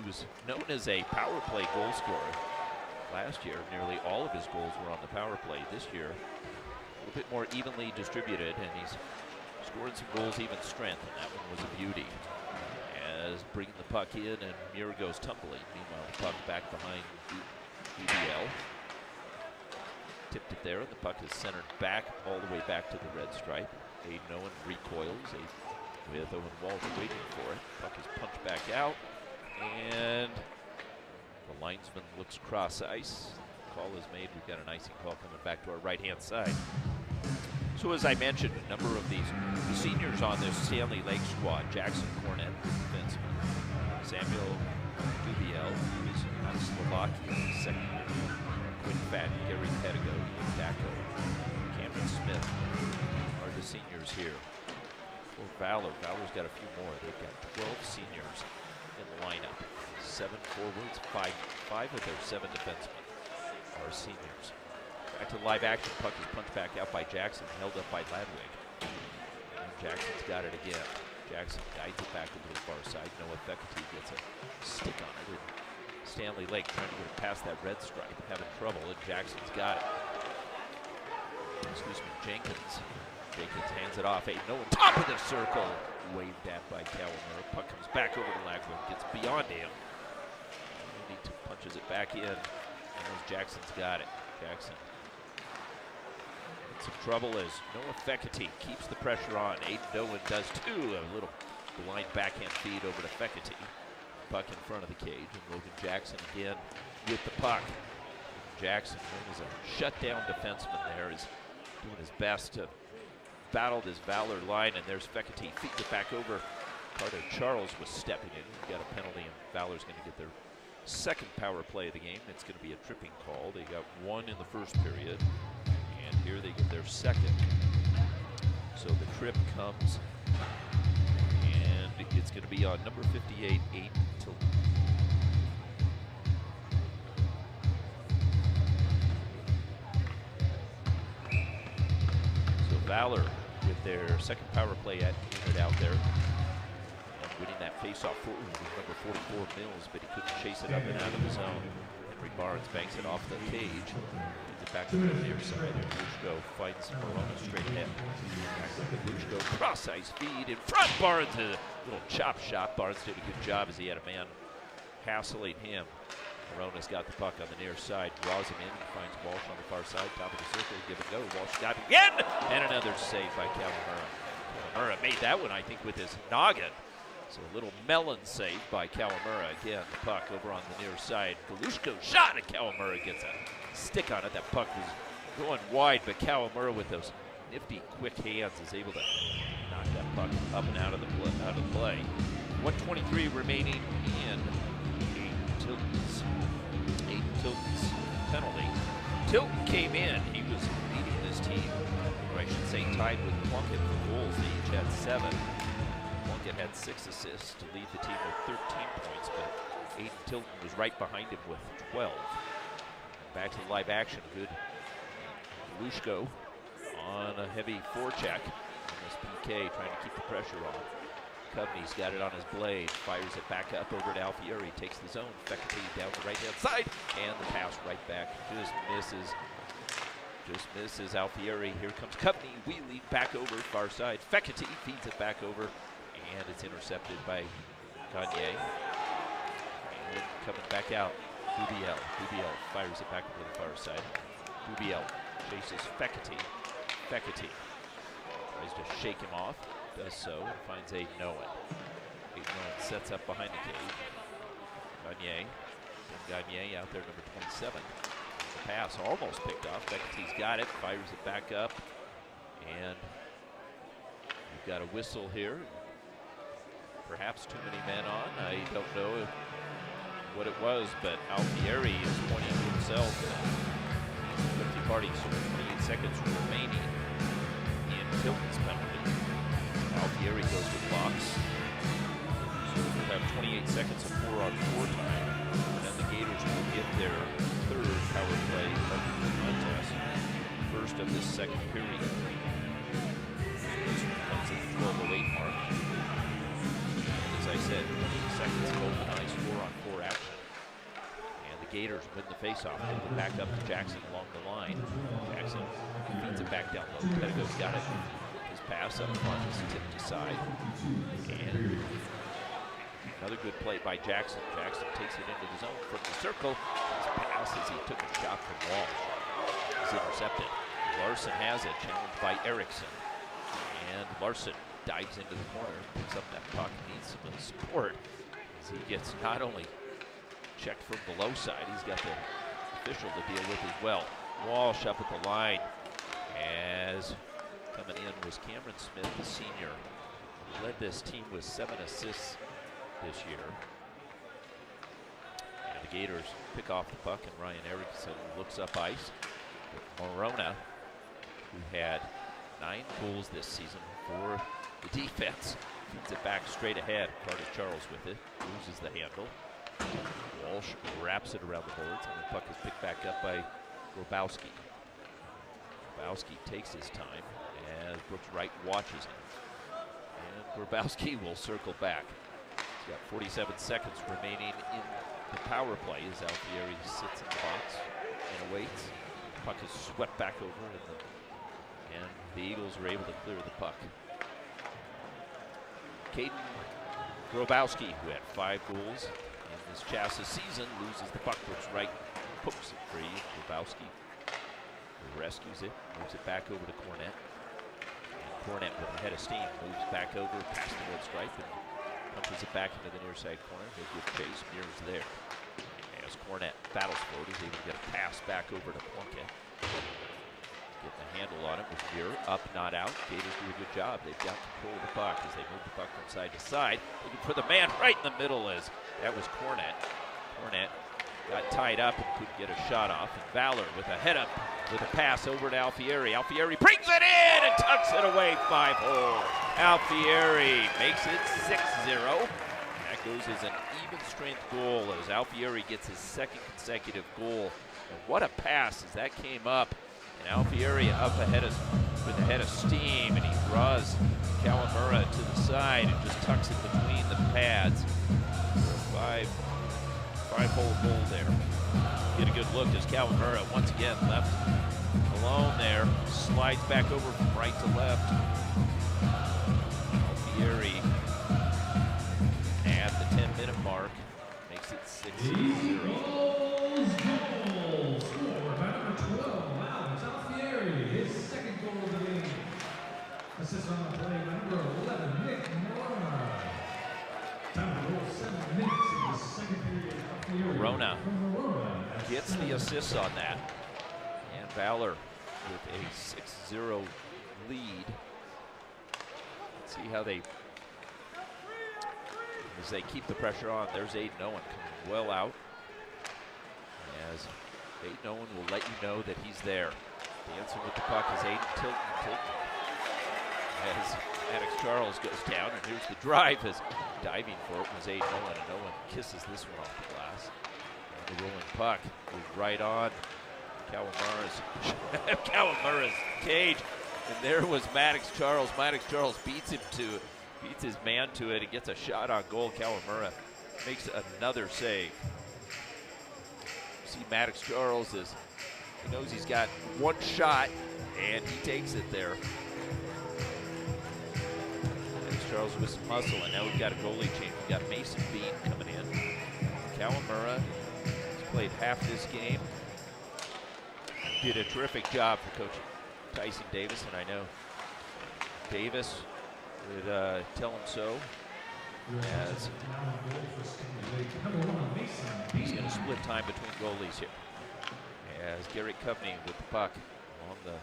was known as a power play goal scorer. Last year, nearly all of his goals were on the power play. This year, a little bit more evenly distributed, and he's scored some goals even strength, and that one was a beauty. As bringing the puck in, and Muir goes tumbling. Meanwhile, the puck back behind UBL. Tipped it there, and the puck is centered back, all the way back to the red stripe. Aiden Owen recoils with Owen Walsh waiting for it. Puck is punched back out, and the linesman looks cross ice. Call is made. We've got an icing call coming back to our right-hand side. So as I mentioned, a number of these seniors on this Standley Lake squad. Jackson Cornett, defenseman. Samuel Dubiel, who is out of Slovakia, second year. Quinn Fadden, Gary Pedagogy, Daco, Cameron Smith are the seniors here. For Valor, Valor's got a few more. They've got 12 seniors in the lineup. 7 forwards, five of their 7 defensemen are seniors. Back to live action. Puck is punched back out by Jackson, held up by Ladwig. And Jackson's got it again. Jackson guides it back over the far side. Noah Fekete gets a stick on it. And Standley Lake trying to get it past that red stripe, having trouble, and Jackson's got it. Excuse me, Jenkins hands it off. Aiden Owen, top of the circle. Waved at by Kawamura. Puck comes back over to Ladwig, gets beyond him. And he punches it back in. And Jackson's got it. Jackson. Some trouble as Noah Fekete keeps the pressure on. Aiden Owen does too. A little blind backhand feed over to Fekete. Puck in front of the cage, and Logan Jackson again with the puck. Jackson, known as a shutdown defenseman there, is doing his best to battle this Valor line, and there's Fekete, feeds it back over Carter Charles was stepping in. Got a penalty, and Valor's going to get their second power play of the game. It's going to be a tripping call. They got one in the first period, and here they get their second. So the trip comes, and it's going to be on number 58, Aiden Tilton. So Valor with their second power play unit out there. Winning that face-off forward was number 44, Mills, but he couldn't chase it up and out of the zone. Henry Barnes banks it off the cage. Gets it back to the near side. Glushko finds Morona straight ahead. Back to Glushko, cross-ice feed in front. Barnes, a little chop shot. Barnes did a good job as he had a man hassling him. Morona's got the puck on the near side, draws him in, finds Walsh on the far side, top of the circle, give and go. Walsh got it again, and another save by Calamura. Calamura made that one, I think, with his noggin. So a little melon save by Calamura. Again, the puck over on the near side. Glushko shot, and Calamura gets a stick on it. That puck was going wide, but Calamura with those nifty, quick hands is able to knock that puck up and out of the play. 1:23 remaining in Aiden Tilton's penalty. Tilton came in. He was leading this team, or I should say tied with Plunkett for goals. They each had 7. Plunkett had 6 assists to lead the team with 13 points, but Aiden Tilton was right behind him with 12. Back to the live action. Good Glushko on a heavy forecheck on this PK, trying to keep the pressure on. Coveney's got it on his blade, fires it back up over to Alfieri, takes the zone. Fecate down the right-hand side, and the pass right back. Just misses Alfieri. Here comes Coveney, wheelie back over, far side. Fecate feeds it back over, and it's intercepted by Gagne. And coming back out, Dubiel. Dubiel fires it back over the far side. Dubiel chases Fecate. Fecate tries to shake him off. Does so and finds Aiden Owen. Aiden Owen sets up behind the cage. Gagne. And Gagne out there, number 27. The pass almost picked off. Fecate's got it, fires it back up. And we've got a whistle here. Perhaps too many men on. I don't know what it was, but Alfieri is pointing to himself. 50 parties, so 28 seconds remaining in Tilton's penalty. Alfieri goes with box. So we'll have 28 seconds of 4-on-4 time. And then the Gators will get their third power play of the contest. First of this second period. So this one comes at the 12:08 mark. And as I said, 28 seconds of open ice, 4-on-4 action. And the Gators win the faceoff. They go back up to Jackson along the line. Jackson feeds it back down low. Pedago's got it. Pass up front is tipped aside. And another good play by Jackson. Jackson takes it into the zone from the circle. His pass as he took a shot from Walsh. It's intercepted. Larson has it, challenged by Erickson. And Larson dives into the corner, picks up that puck, needs some support as he gets not only checked from below side, he's got the official to deal with as well. Walsh up at the line as coming in was Cameron Smith, the senior. He led this team with 7 assists this year. And the Gators pick off the puck, and Ryan Erickson looks up ice. With Morona, who had 9 goals this season for the defense, feeds it back straight ahead. Carter Charles with it, loses the handle. Walsh wraps it around the boards, and the puck is picked back up by Grabowski. Grabowski takes his time as Brooks Wright watches him. And Grabowski will circle back. He's got 47 seconds remaining in the power play as Alfieri sits in the box and awaits. The puck is swept back over, and the Eagles are able to clear the puck. Caden Grabowski, who had 5 goals in this CHSAA season, loses the puck. Brooks Wright pokes it free. Grabowski rescues it, moves it back over to Cornett. Cornett with a head of steam moves back over past the red stripe and punches it back into the near side corner. He'll give chase. Mears there. As Cornett battles for it, he's able to get a pass back over to Plunkett. Getting a handle on it with Muir. Up, not out. Gators do a good job. They've got control of the puck as they move the puck from side to side. Looking for the man right in the middle as that was Cornett. Cornett got tied up and couldn't get a shot off. And Valor with a head up with a pass over to Alfieri. Alfieri brings it in and tucks it away 5-hole. Alfieri makes it 6-0. That goes as an even strength goal as Alfieri gets his second consecutive goal. And what a pass as that came up. And Alfieri up ahead with a head of steam, and he draws Kawamura to the side and just tucks it between the pads. Five-hole goal there. Get a good look as Kawamura once again left alone there. Slides back over from right to left. Alfieri at the 10-minute mark makes it 6-0. Assist on the play, number 11, Nick Morona. Time to roll 7 minutes in the second period. Morona gets the assist on that. And Valor with a 6-0 lead. Let's see how as they keep the pressure on. There's Aiden Owen coming well out. As Aiden Owen will let you know that he's there. Dancing with the puck is Aiden Tilton. As Maddox Charles goes down, and here's the drive as diving for it was Aiden Owen, and Owen kisses this one off the glass. And the rolling puck is right on Kawamura's cage, and there was Maddox Charles. Maddox Charles beats his man to it. He gets a shot on goal. Kawamura makes another save. See Maddox Charles he knows he's got one shot, and he takes it there. Charles with some hustle, and now we've got a goalie change. We've got Mason Bean coming in. Kawamura has played half this game. Did a terrific job for Coach Tyson Davis, and I know Davis would tell him so. As he's going to split time between goalies here. As Gary Coveney with the puck on the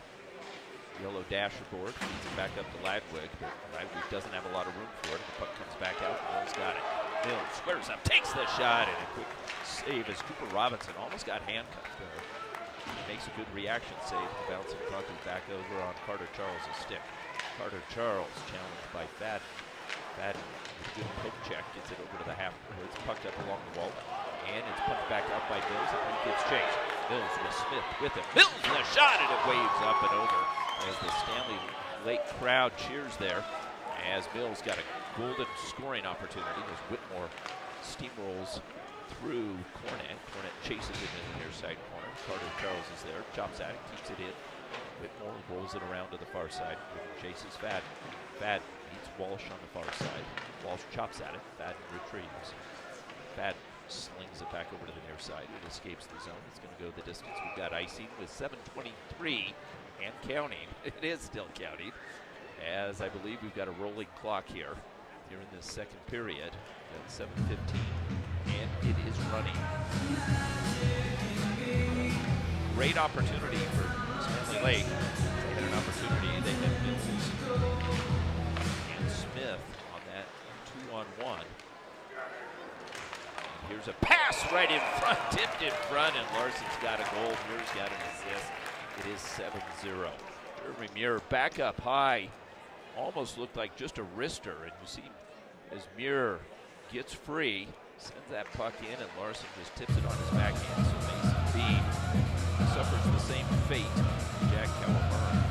yellow dasher board, feeds it back up to Ladwig, but Ladwig doesn't have a lot of room for it. The puck comes back out, Mills got it. Mills squares up, takes the shot, and a quick save as Cooper Robinson almost got handcuffed there. He makes a good reaction save, bouncing puck back over on Carter Charles' stick. Carter Charles challenged by Fadden. Fadden with a good poke check, gets it over to the half. It's pucked up along the wall, and it's punched back out by Mills, and he gets chased. Mills with Smith with him. Mills with a shot, and it waves up and over. As the Stanley Lake crowd cheers there, as Mills got a golden scoring opportunity as Whitmore steamrolls through Cornett. Cornett chases it in the near side corner. Carter Charles is there, chops at it, keeps it in. Whitmore rolls it around to the far side, chases Fadden. Fadden meets Walsh on the far side. Walsh chops at it, Fadden retrieves. Fadden slings it back over to the near side. It escapes the zone. It's going to go the distance. We've got icing with 7:23. And counting. It is still counting, as I believe we've got a rolling clock here in this second period at 7:15, and it is running. Great opportunity for Stanley Lake. They had an opportunity. They had Mills and Smith on that 2-on-1. And here's a pass right in front, tipped in front, and Larson's got a goal. Muir's got an assist. It is 7-0. Jeremy Muir back up high. Almost looked like just a wrister. And you see as Muir gets free, sends that puck in, and Larson just tips it on his backhand. So Mason Bean suffers the same fate as Jack Kawamura.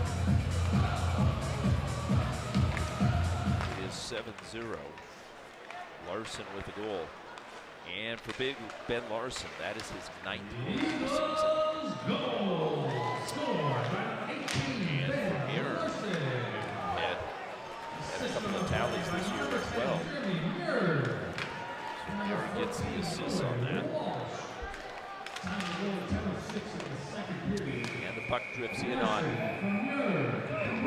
It is 7-0. Larson with the goal. And for big Ben Larson, that is his 9th goal of the season. And for Muir, had a couple of tallies this year as well. So Muir gets the assist on that. And the puck drifts in on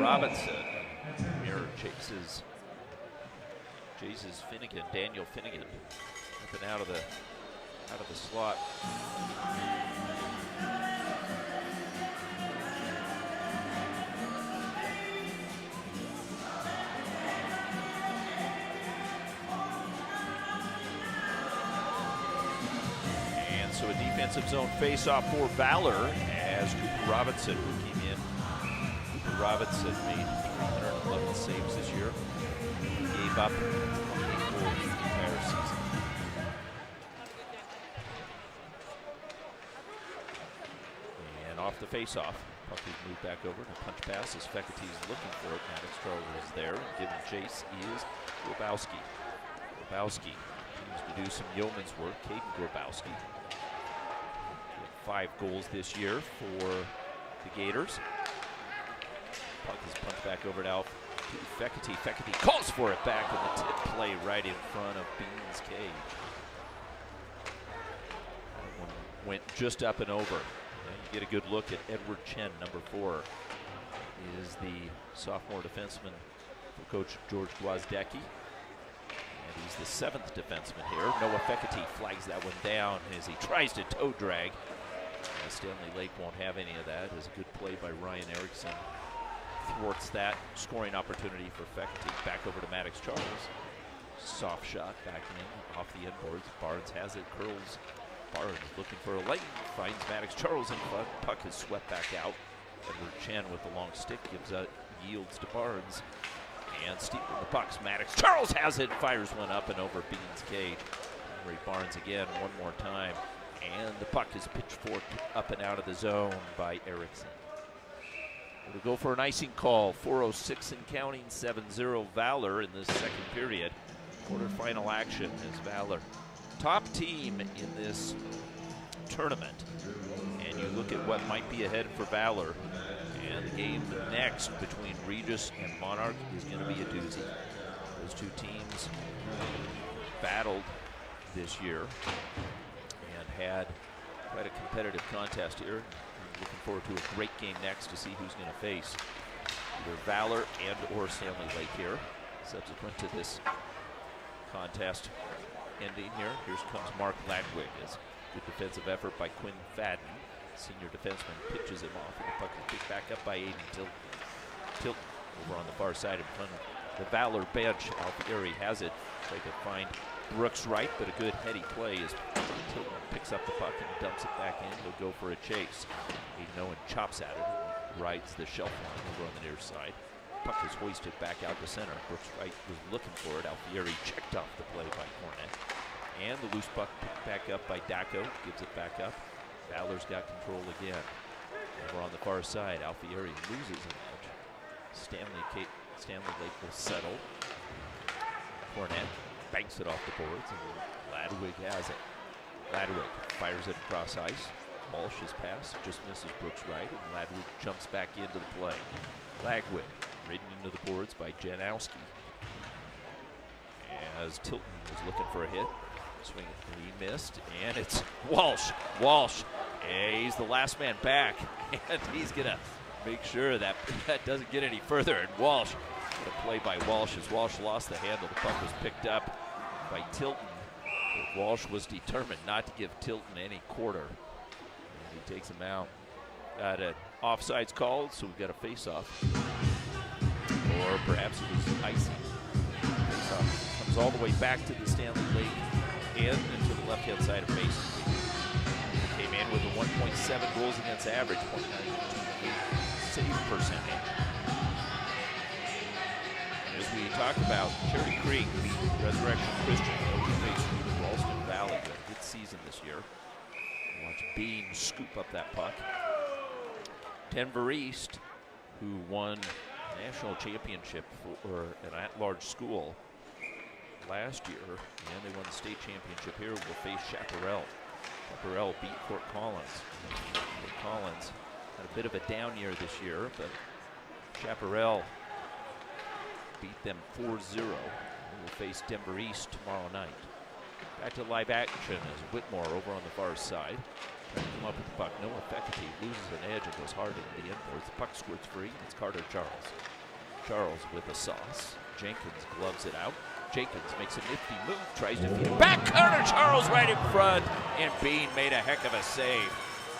Robinson. Muir chases Finnegan, Daniel Finnegan, up and out of the slot. So a defensive zone face-off for Valor as Cooper Robinson, who came in. Cooper Robinson made 311 saves this year. Gave up 4 the entire season. And off the face-off. Puck is moved back over to punch pass as Feckety's looking for it. Maddox Charles is there, and giving chase is Grabowski. Grabowski continues to do some yeoman's work. Caden Grabowski. 5 goals this year for the Gators. Puck is punched back over to Fekety. Fekety calls for it back, and the tip play right in front of Bean's cage. That one went just up and over. You get a good look at Edward Chen, number 4, is the sophomore defenseman for Coach George Gwozdecki. And he's the 7th defenseman here. Noah Fekety flags that one down as he tries to toe drag. Stanley Lake won't have any of that. As a good play by Ryan Erickson thwarts that scoring opportunity for Fekety. Back over to Maddox Charles. Soft shot back in off the end boards. Barnes has it, curls. Barnes looking for a lane, finds Maddox Charles in front. Puck is swept back out. Edward Chen with the long stick yields to Barnes. And stealing the pucks. Maddox Charles has it, fires one up and over Bean's cage. Henry Barnes again one more time. And the puck is pitchforked up and out of the zone by Erickson. We'll go for an icing call. 4:06 and counting, 7-0 Valor in this second period. Quarterfinal action is Valor. Top team in this tournament. And you look at what might be ahead for Valor. And the game next between Regis and Monarch is going to be a doozy. Those two teams battled this year and had quite a competitive contest here. I'm looking forward to a great game next to see who's going to face either Valor and or Stanley Lake here. Subsequent to this contest ending here, here comes Mark Ladwig as good defensive effort by Quinn Fadden. Senior defenseman pitches him off, and the puck is picked back up by Aiden Tilton over on the far side in front of the Valor bench. Alfieri has it. They could find Brooks right, but a good heady play as Tilton picks up the puck and dumps it back in. He'll go for a chase. Aiden Owen chops at it, rides the shelf line over on the near side. Puck is hoisted back out to center. Brooks Wright was looking for it. Alfieri checked off the play by Cornet. And the loose puck picked back up by Daco. Gives it back up. Valor's got control again. Over on the far side, Alfieri loses an edge. Stanley Lake will settle. Cornet banks it off the boards, and Ladwig has it. Ladwig fires it across ice. Walsh's pass just misses Brooks Wright, and Ladwig jumps back into the play. Ladwig ridden into the boards by Janowski. As Tilton was looking for a hit. Swing it, he missed, and it's Walsh. Walsh, he's the last man back, and he's gonna make sure that doesn't get any further. And Walsh, what a play by Walsh as Walsh lost the handle. The puck was picked up by Tilton. But Walsh was determined not to give Tilton any quarter. And he takes him out. Got an offsides called, so we've got a face-off. Or perhaps it was icing. Face-off comes all the way back to the Stanley Lake and into the left-hand side of Mason. Came in with a 1.7 goals against average, .928 save percentage. And as we talked about, Cherry Creek, Resurrection Christian, faced Ralston Valley, a good season this year. Watch Bean scoop up that puck. Denver East, who won national championship for an at-large school last year, and they won the state championship here, will face Chaparral. Chaparral beat Fort Collins. Fort Collins had a bit of a down year this year, but Chaparral beat them 4-0. They will face Denver East tomorrow night. Back to live action as Whitmore over on the far side. Trying to come up with the puck. Noah Fekety loses an edge and goes hard into the inboards. The puck squirts free. It's Carter Charles. Charles with a sauce. Jenkins gloves it out. Jenkins makes a nifty move, tries to feed it back. Carter Charles right in front, and Bean made a heck of a save.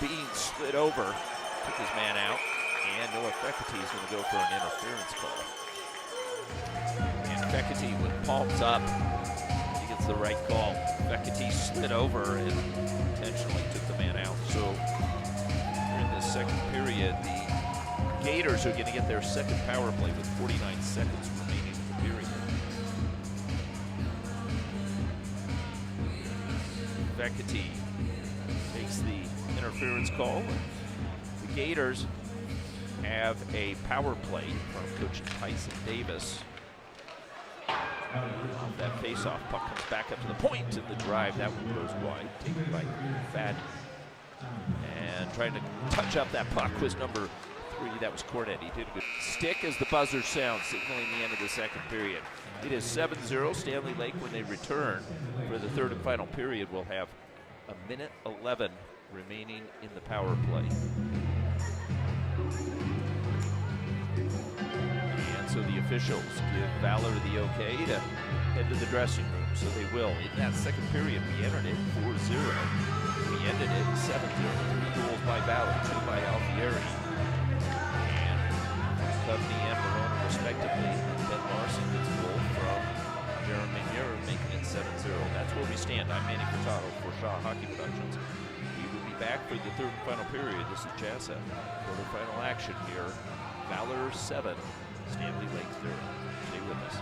Bean slid over, took his man out, and Noah Fekety is going to go for an interference call. And Fekety with palms up, he gets the right call. Varsity slid over and intentionally took the man out. So during the second period, the Gators are going to get their second power play with 49 seconds remaining in the period. Varsity takes the interference call. The Gators have a power play from Coach Tyson Davis. That face-off puck comes back up to the point, and the drive, that one goes wide, taken by Fad. And trying to touch up that puck was number 3, that was Cornet. He did a good stick as the buzzer sounds, signaling the end of the second period. It is 7-0. Stanley Lake, when they return for the third and final period, will have a minute 11 remaining in the power play. And so the officials give Valor the okay to head to the dressing room, so they will. In that second period, we entered it 4-0. We ended it 7-0. 3 goals by Valor, 2 by Alfieri. And Coveney and Verona, respectively. And Ben Larson gets a goal from Jeremy Muir, making it 7-0. That's where we stand. I'm Manny Furtado for Shaw Hockey Productions. We will be back for the third and final period. This is CHSAA. Quarterfinal action here. Valor 7, Standley Lake 0. Stay with us.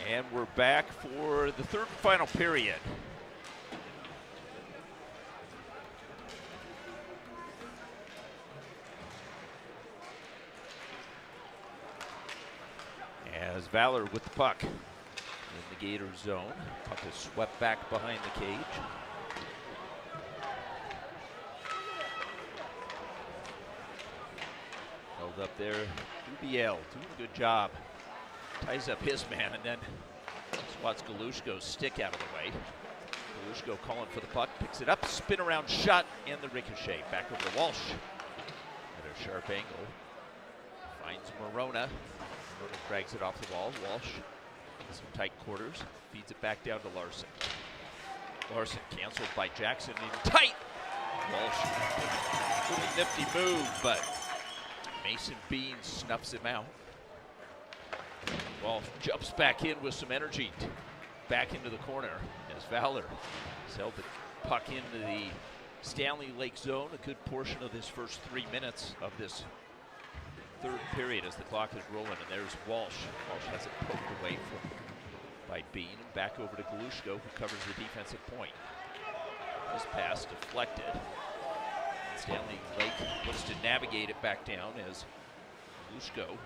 And we're back for the third and final period. As Valor with the puck in the Gator zone. Puck is swept back behind the cage. Held up there. Dubiel doing a good job. Ties up his man and then swats Galushko's stick out of the way. Galushko calling for the puck, picks it up, spin around shot, and the ricochet back over to Walsh. At a sharp angle. Finds Morona. Morona drags it off the wall. Walsh in some tight quarters. Feeds it back down to Larson. Larson canceled by Jackson in tight. Walsh. Really nifty move, but Mason Bean snuffs him out. Walsh jumps back in with some energy. Back into the corner as Valor has held the puck into the Stanley Lake zone. A good portion of this first 3 minutes of this third period as the clock is rolling. And there's Walsh. Walsh has it poked away by Bean. And back over to Galushko, who covers the defensive point. This pass deflected. Stanley Lake looks to navigate it back down as Galushko,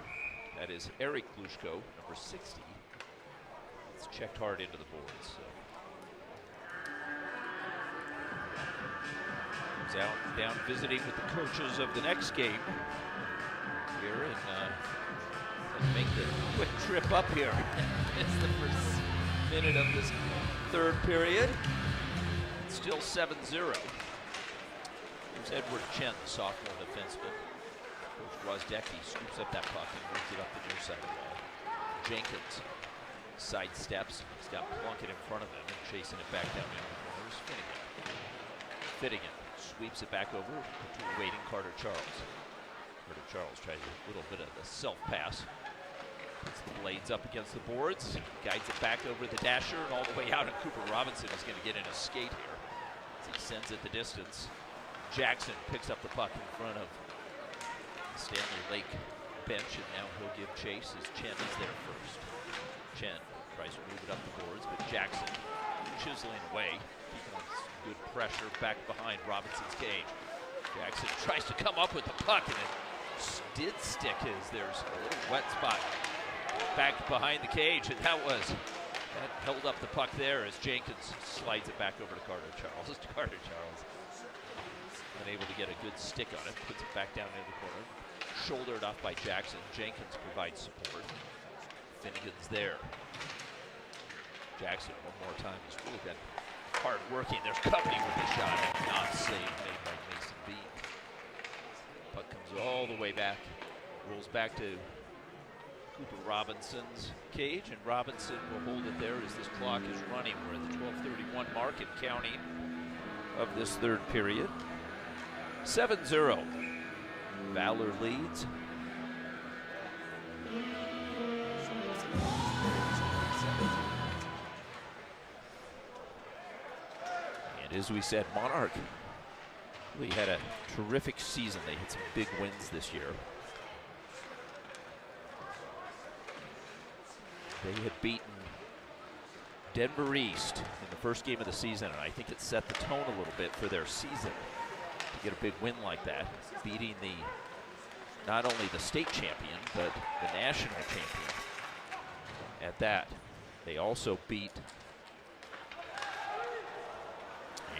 that is Eric Galushko, number 60. It's checked hard into the boards. So. Comes out down visiting with the coaches of the next game here and make the quick trip up here. It's the first minute of this third period. It's still 7-0. Here's Edward Chen, the sophomore defenseman. Coach Wozdecki scoops up that puck and moves it up the near side of the wall. Jenkins sidesteps. He's got Plunkett in front of him and chasing it back down the corners. Finnegan sweeps it back over to a waiting Carter Charles. Carter Charles tries a little bit of the self-pass. Puts the blades up against the boards. Guides it back over the dasher and all the way out, and Cooper Robinson is going to get in a skate here as he sends it the distance. Jackson picks up the puck in front of the Stanley Lake bench, and now he'll give chase as Chen is there first. Chen tries to move it up the boards, but Jackson chiseling away, keeping on good pressure back behind Robinson's cage. Jackson tries to come up with the puck, and it did stick as there's a little wet spot back behind the cage, and that held up the puck there as Jenkins slides it back over to Carter Charles. Carter Charles unable to get a good stick on it, puts it back down into the corner, shouldered off by Jackson. Jenkins provides support. Finnegan's there. Jackson one more time. He's really been hard working. There's Company with the shot. Not saved, made by Mason Bean. Puck comes all the way back, rolls back to Cooper Robinson's cage, and Robinson will hold it there as this clock is running. We're at the 12:31 mark and counting of this third period. 7-0. Valor leads. And as we said, Monarch really had a terrific season. They had some big wins this year. They had beaten Denver East in the first game of the season, and I think it set the tone a little bit for their season to get a big win like that, beating not only the state champion, but the national champion at that. They also beat,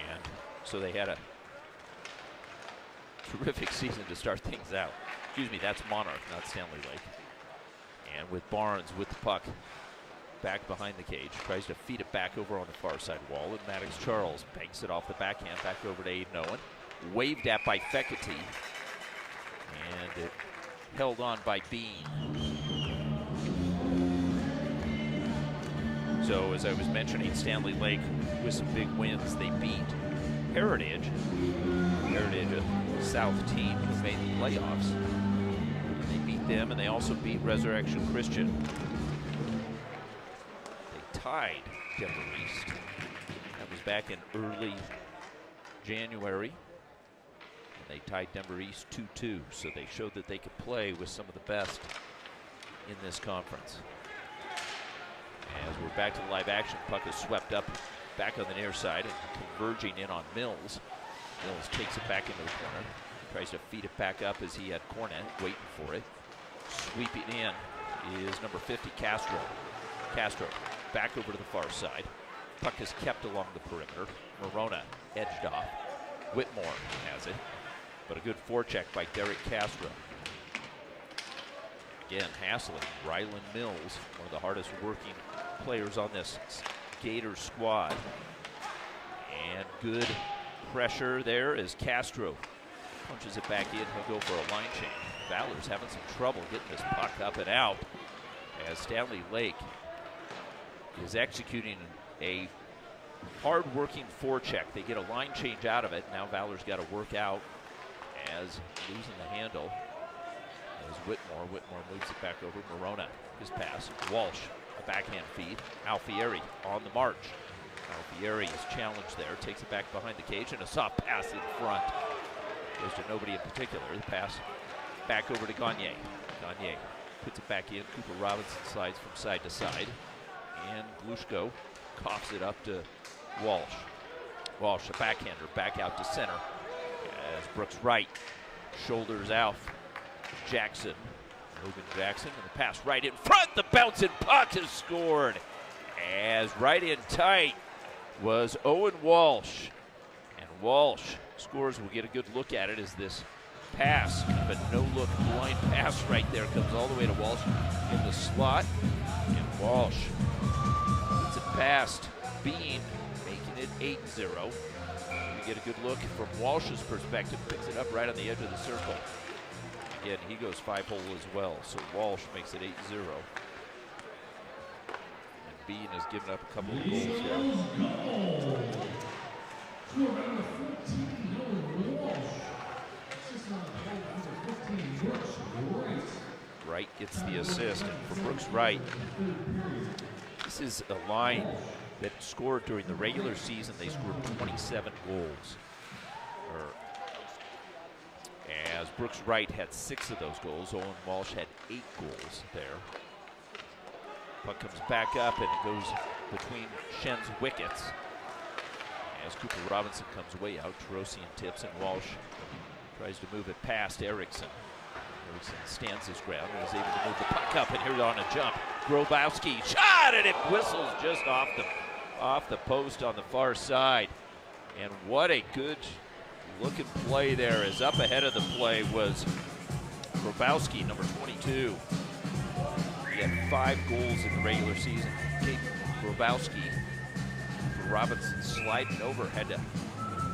and so they had a terrific season to start things out. Excuse me, that's Monarch, not Standley Lake. And with Barnes with the puck back behind the cage, tries to feed it back over on the far side wall, and Maddox Charles banks it off the backhand back over to Aiden Owen. Waved at by Fekete, and it held on by Bean. So as I was mentioning, Standley Lake with some big wins. They beat Heritage, a South team who made the playoffs. And they beat them, and they also beat Resurrection Christian. They tied Denver East. That was back in early January. They tied Denver East 2-2, so they showed that they could play with some of the best in this conference. As we're back to live action, puck is swept up back on the near side and converging in on Mills. Mills takes it back into the corner, tries to feed it back up as he had Cornet waiting for it. Sweeping in is number 50, Castro. Castro back over to the far side. Puck is kept along the perimeter. Morona edged off. Whitmore has it, but a good forecheck by Derek Castro. Again, hassling Ryland Mills, one of the hardest working players on this Gator squad. And good pressure there as Castro punches it back in. He'll go for a line change. Valor's having some trouble getting this puck up and out as Stanley Lake is executing a hard-working forecheck. They get a line change out of it. Now Valor's got to work out as losing the handle. As Whitmore moves it back over. Morona, his pass. Walsh, a backhand feed. Alfieri on the march. Alfieri is challenged there, takes it back behind the cage, and a soft pass in front. Goes to nobody in particular. The pass back over to Gagne. Gagne puts it back in. Cooper Robinson slides from side to side. And Glushko coughs it up to Walsh. Walsh, a backhander, back out to center. As Brooks Wright shoulders out Jackson. Logan Jackson, and the pass right in front. The bouncing puck is scored. As right in tight was Owen Walsh. And Walsh scores. We'll get a good look at it as this pass, kind of a no-look blind pass right there, comes all the way to Walsh in the slot. And Walsh puts it past Bean, making it 8-0. We get a good look from Walsh's perspective, picks it up right on the edge of the circle. Again, he goes 5-hole as well, so Walsh makes it 8-0. And Bean has given up a couple of goals here. Wright gets the assist, and for Brooks Wright, this is a line that scored during the regular season. They scored 27 goals. As Brooks Wright had 6 of those goals, Owen Walsh had 8 goals there. Puck comes back up and it goes between Shen's wickets. As Cooper Robinson comes way out, Tarosian tips and Walsh tries to move it past Erickson. Erickson stands his ground and is able to move the puck up, and here on a jump, Grobowski shot, and it whistles just off the post on the far side. And what a good looking play there, as up ahead of the play was Grobowski, number 22. He had 5 goals in the regular season. Kate Grobowski, for Robinson sliding over, had to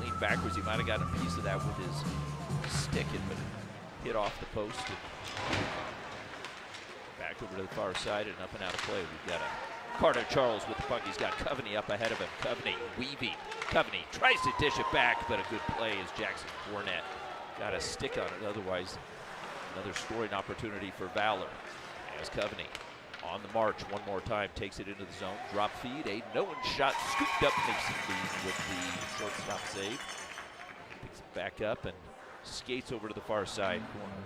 lean backwards. He might have gotten a piece of that with his stick, but hit off the post. And back over to the far side and up and out of play. We've got a Carter Charles with the puck. He's got Coveney up ahead of him. Coveney weaving. Coveney tries to dish it back, but a good play as Jackson Cornett got a stick on it. Otherwise, another scoring opportunity for Valor. As Coveney on the march one more time, takes it into the zone. Drop feed, a no-one shot, scooped up Mason Bean with the shortstop save. Picks it back up and skates over to the far side corner.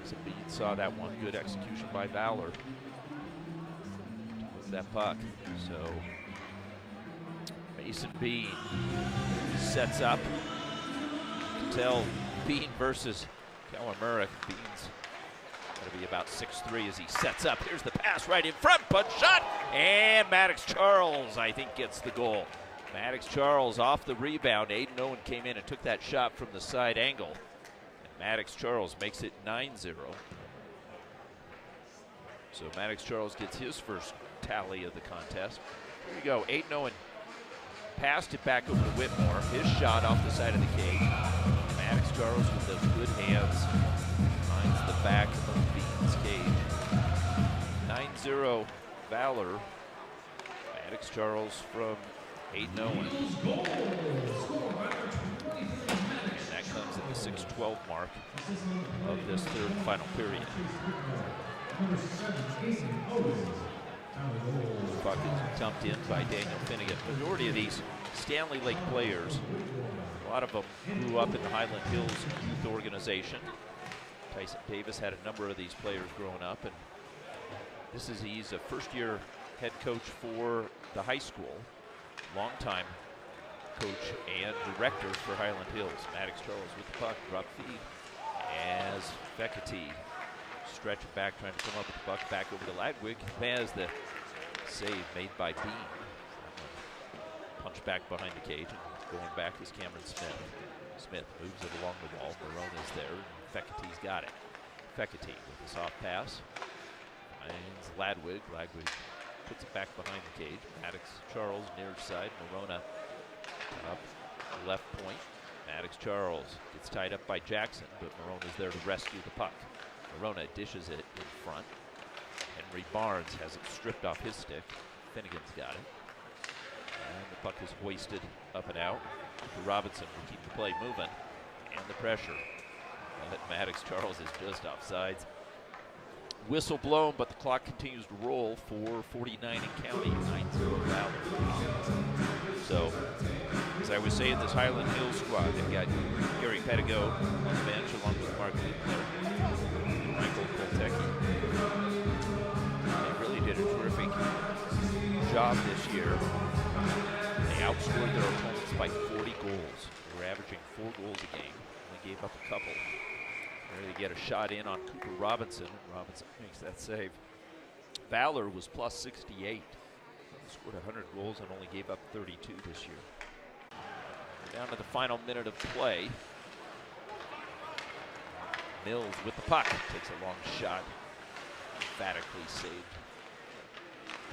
Mason Bean saw that one. Good execution by Valor to move that puck. So Mason Bean sets up. You can tell Bean versus Kellen Murray. Bean's going to be about 6'3" as he sets up. Here's the pass right in front, punch shot, and Maddox Charles, I think, gets the goal. Maddox Charles off the rebound. Aiden Owen came in and took that shot from the side angle. And Maddox Charles makes it 9-0. So Maddox Charles gets his first tally of the contest. Here we go. Aiden Owen passed it back over to Whitmore. His shot off the side of the cage. Maddox Charles with those good hands finds the back of Bean's cage. 9-0 Valor. Maddox Charles from Aiden Owen. And that comes at the 6:12 mark of this third and final period. Puck is dumped in by Daniel Finnegan. The majority of these Stanley Lake players, a lot of them grew up in the Highland Hills Youth Organization. Tyson Davis had a number of these players growing up, and He's a first-year head coach for the high school, longtime coach and director for Highland Hills. Maddox Charles with the puck, drop feed as Fekete stretch back, trying to come up with the puck back over to Ladwig. Has the save made by Dean. Punch back behind the cage, and going back is Cameron Smith. Smith moves it along the wall. Morona's there. Fekete's got it. Fekete with a soft pass. Finds Ladwig. Ladwig puts it back behind the cage. Maddox Charles near side. Morona up left point. Maddox Charles gets tied up by Jackson, but Morona's there to rescue the puck. Morona dishes it in front. Henry Barnes has it stripped off his stick. Finnegan's got it. And the puck is hoisted up and out. Robinson will keep the play moving. And the pressure. But Maddox Charles is just offsides. Whistle blown, but the clock continues to roll for 49 and counting. 9-0 Valor. So, as I was saying, this Highland Hills squad, they've got Gary Pedigo on the bench along with Mark Liebler, Michael Koltecki. They really did a terrific job this year. They outscored their opponents by 40 goals. They were averaging 4 goals a game. Only gave up a couple. There they get a shot in on Cooper Robinson, and Robinson makes that save. Valor was plus 68. Scored 100 goals and only gave up 32 this year. We're down to the final minute of play. Mills with the puck. Takes a long shot. Emphatically saved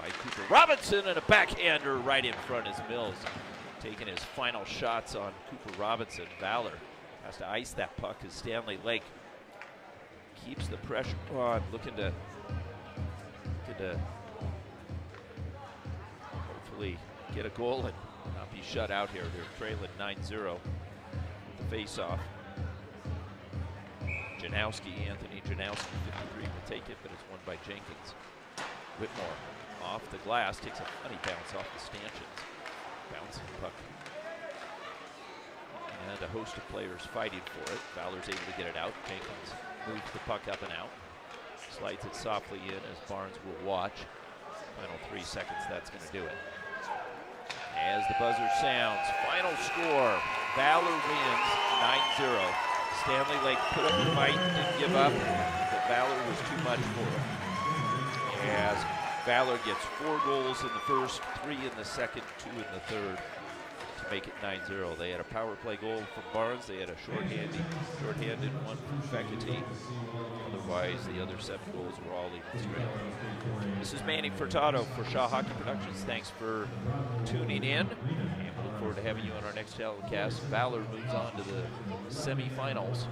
by Cooper Robinson, and a backhander right in front is Mills. Taking his final shots on Cooper Robinson. Valor has to ice that puck as Stanley Lake keeps the pressure on, looking to hopefully get a goal and not be shut out here. They're trailing 9-0 the face-off. Anthony Janowski, 53, will take it, but it's won by Jenkins. Whitmore off the glass, takes a funny bounce off the stanchions. Bouncing puck. And a host of players fighting for it. Valor's able to get it out. Jenkins moves the puck up and out. Slides it softly in as Barnes will watch. Final 3 seconds, that's going to do it. As the buzzer sounds, final score. Valor wins 9-0. Stanley Lake put up the fight, didn't give up, but Valor was too much for him. As Valor gets 4 goals in the first, 3 in the second, 2 in the third to make it 9-0. They had a power play goal from Barnes. They had a shorthanded one from Fekete. Otherwise, the other 7 goals were all even straight. This is Manny Furtado for Shaw Hockey Productions. Thanks for tuning in, and we look forward to having you on our next telecast. Valor moves on to the semifinals.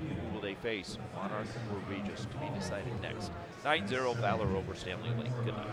Who will they face? Monarch or Regis to be decided next. 9-0 Valor over Stanley Lake. Good night.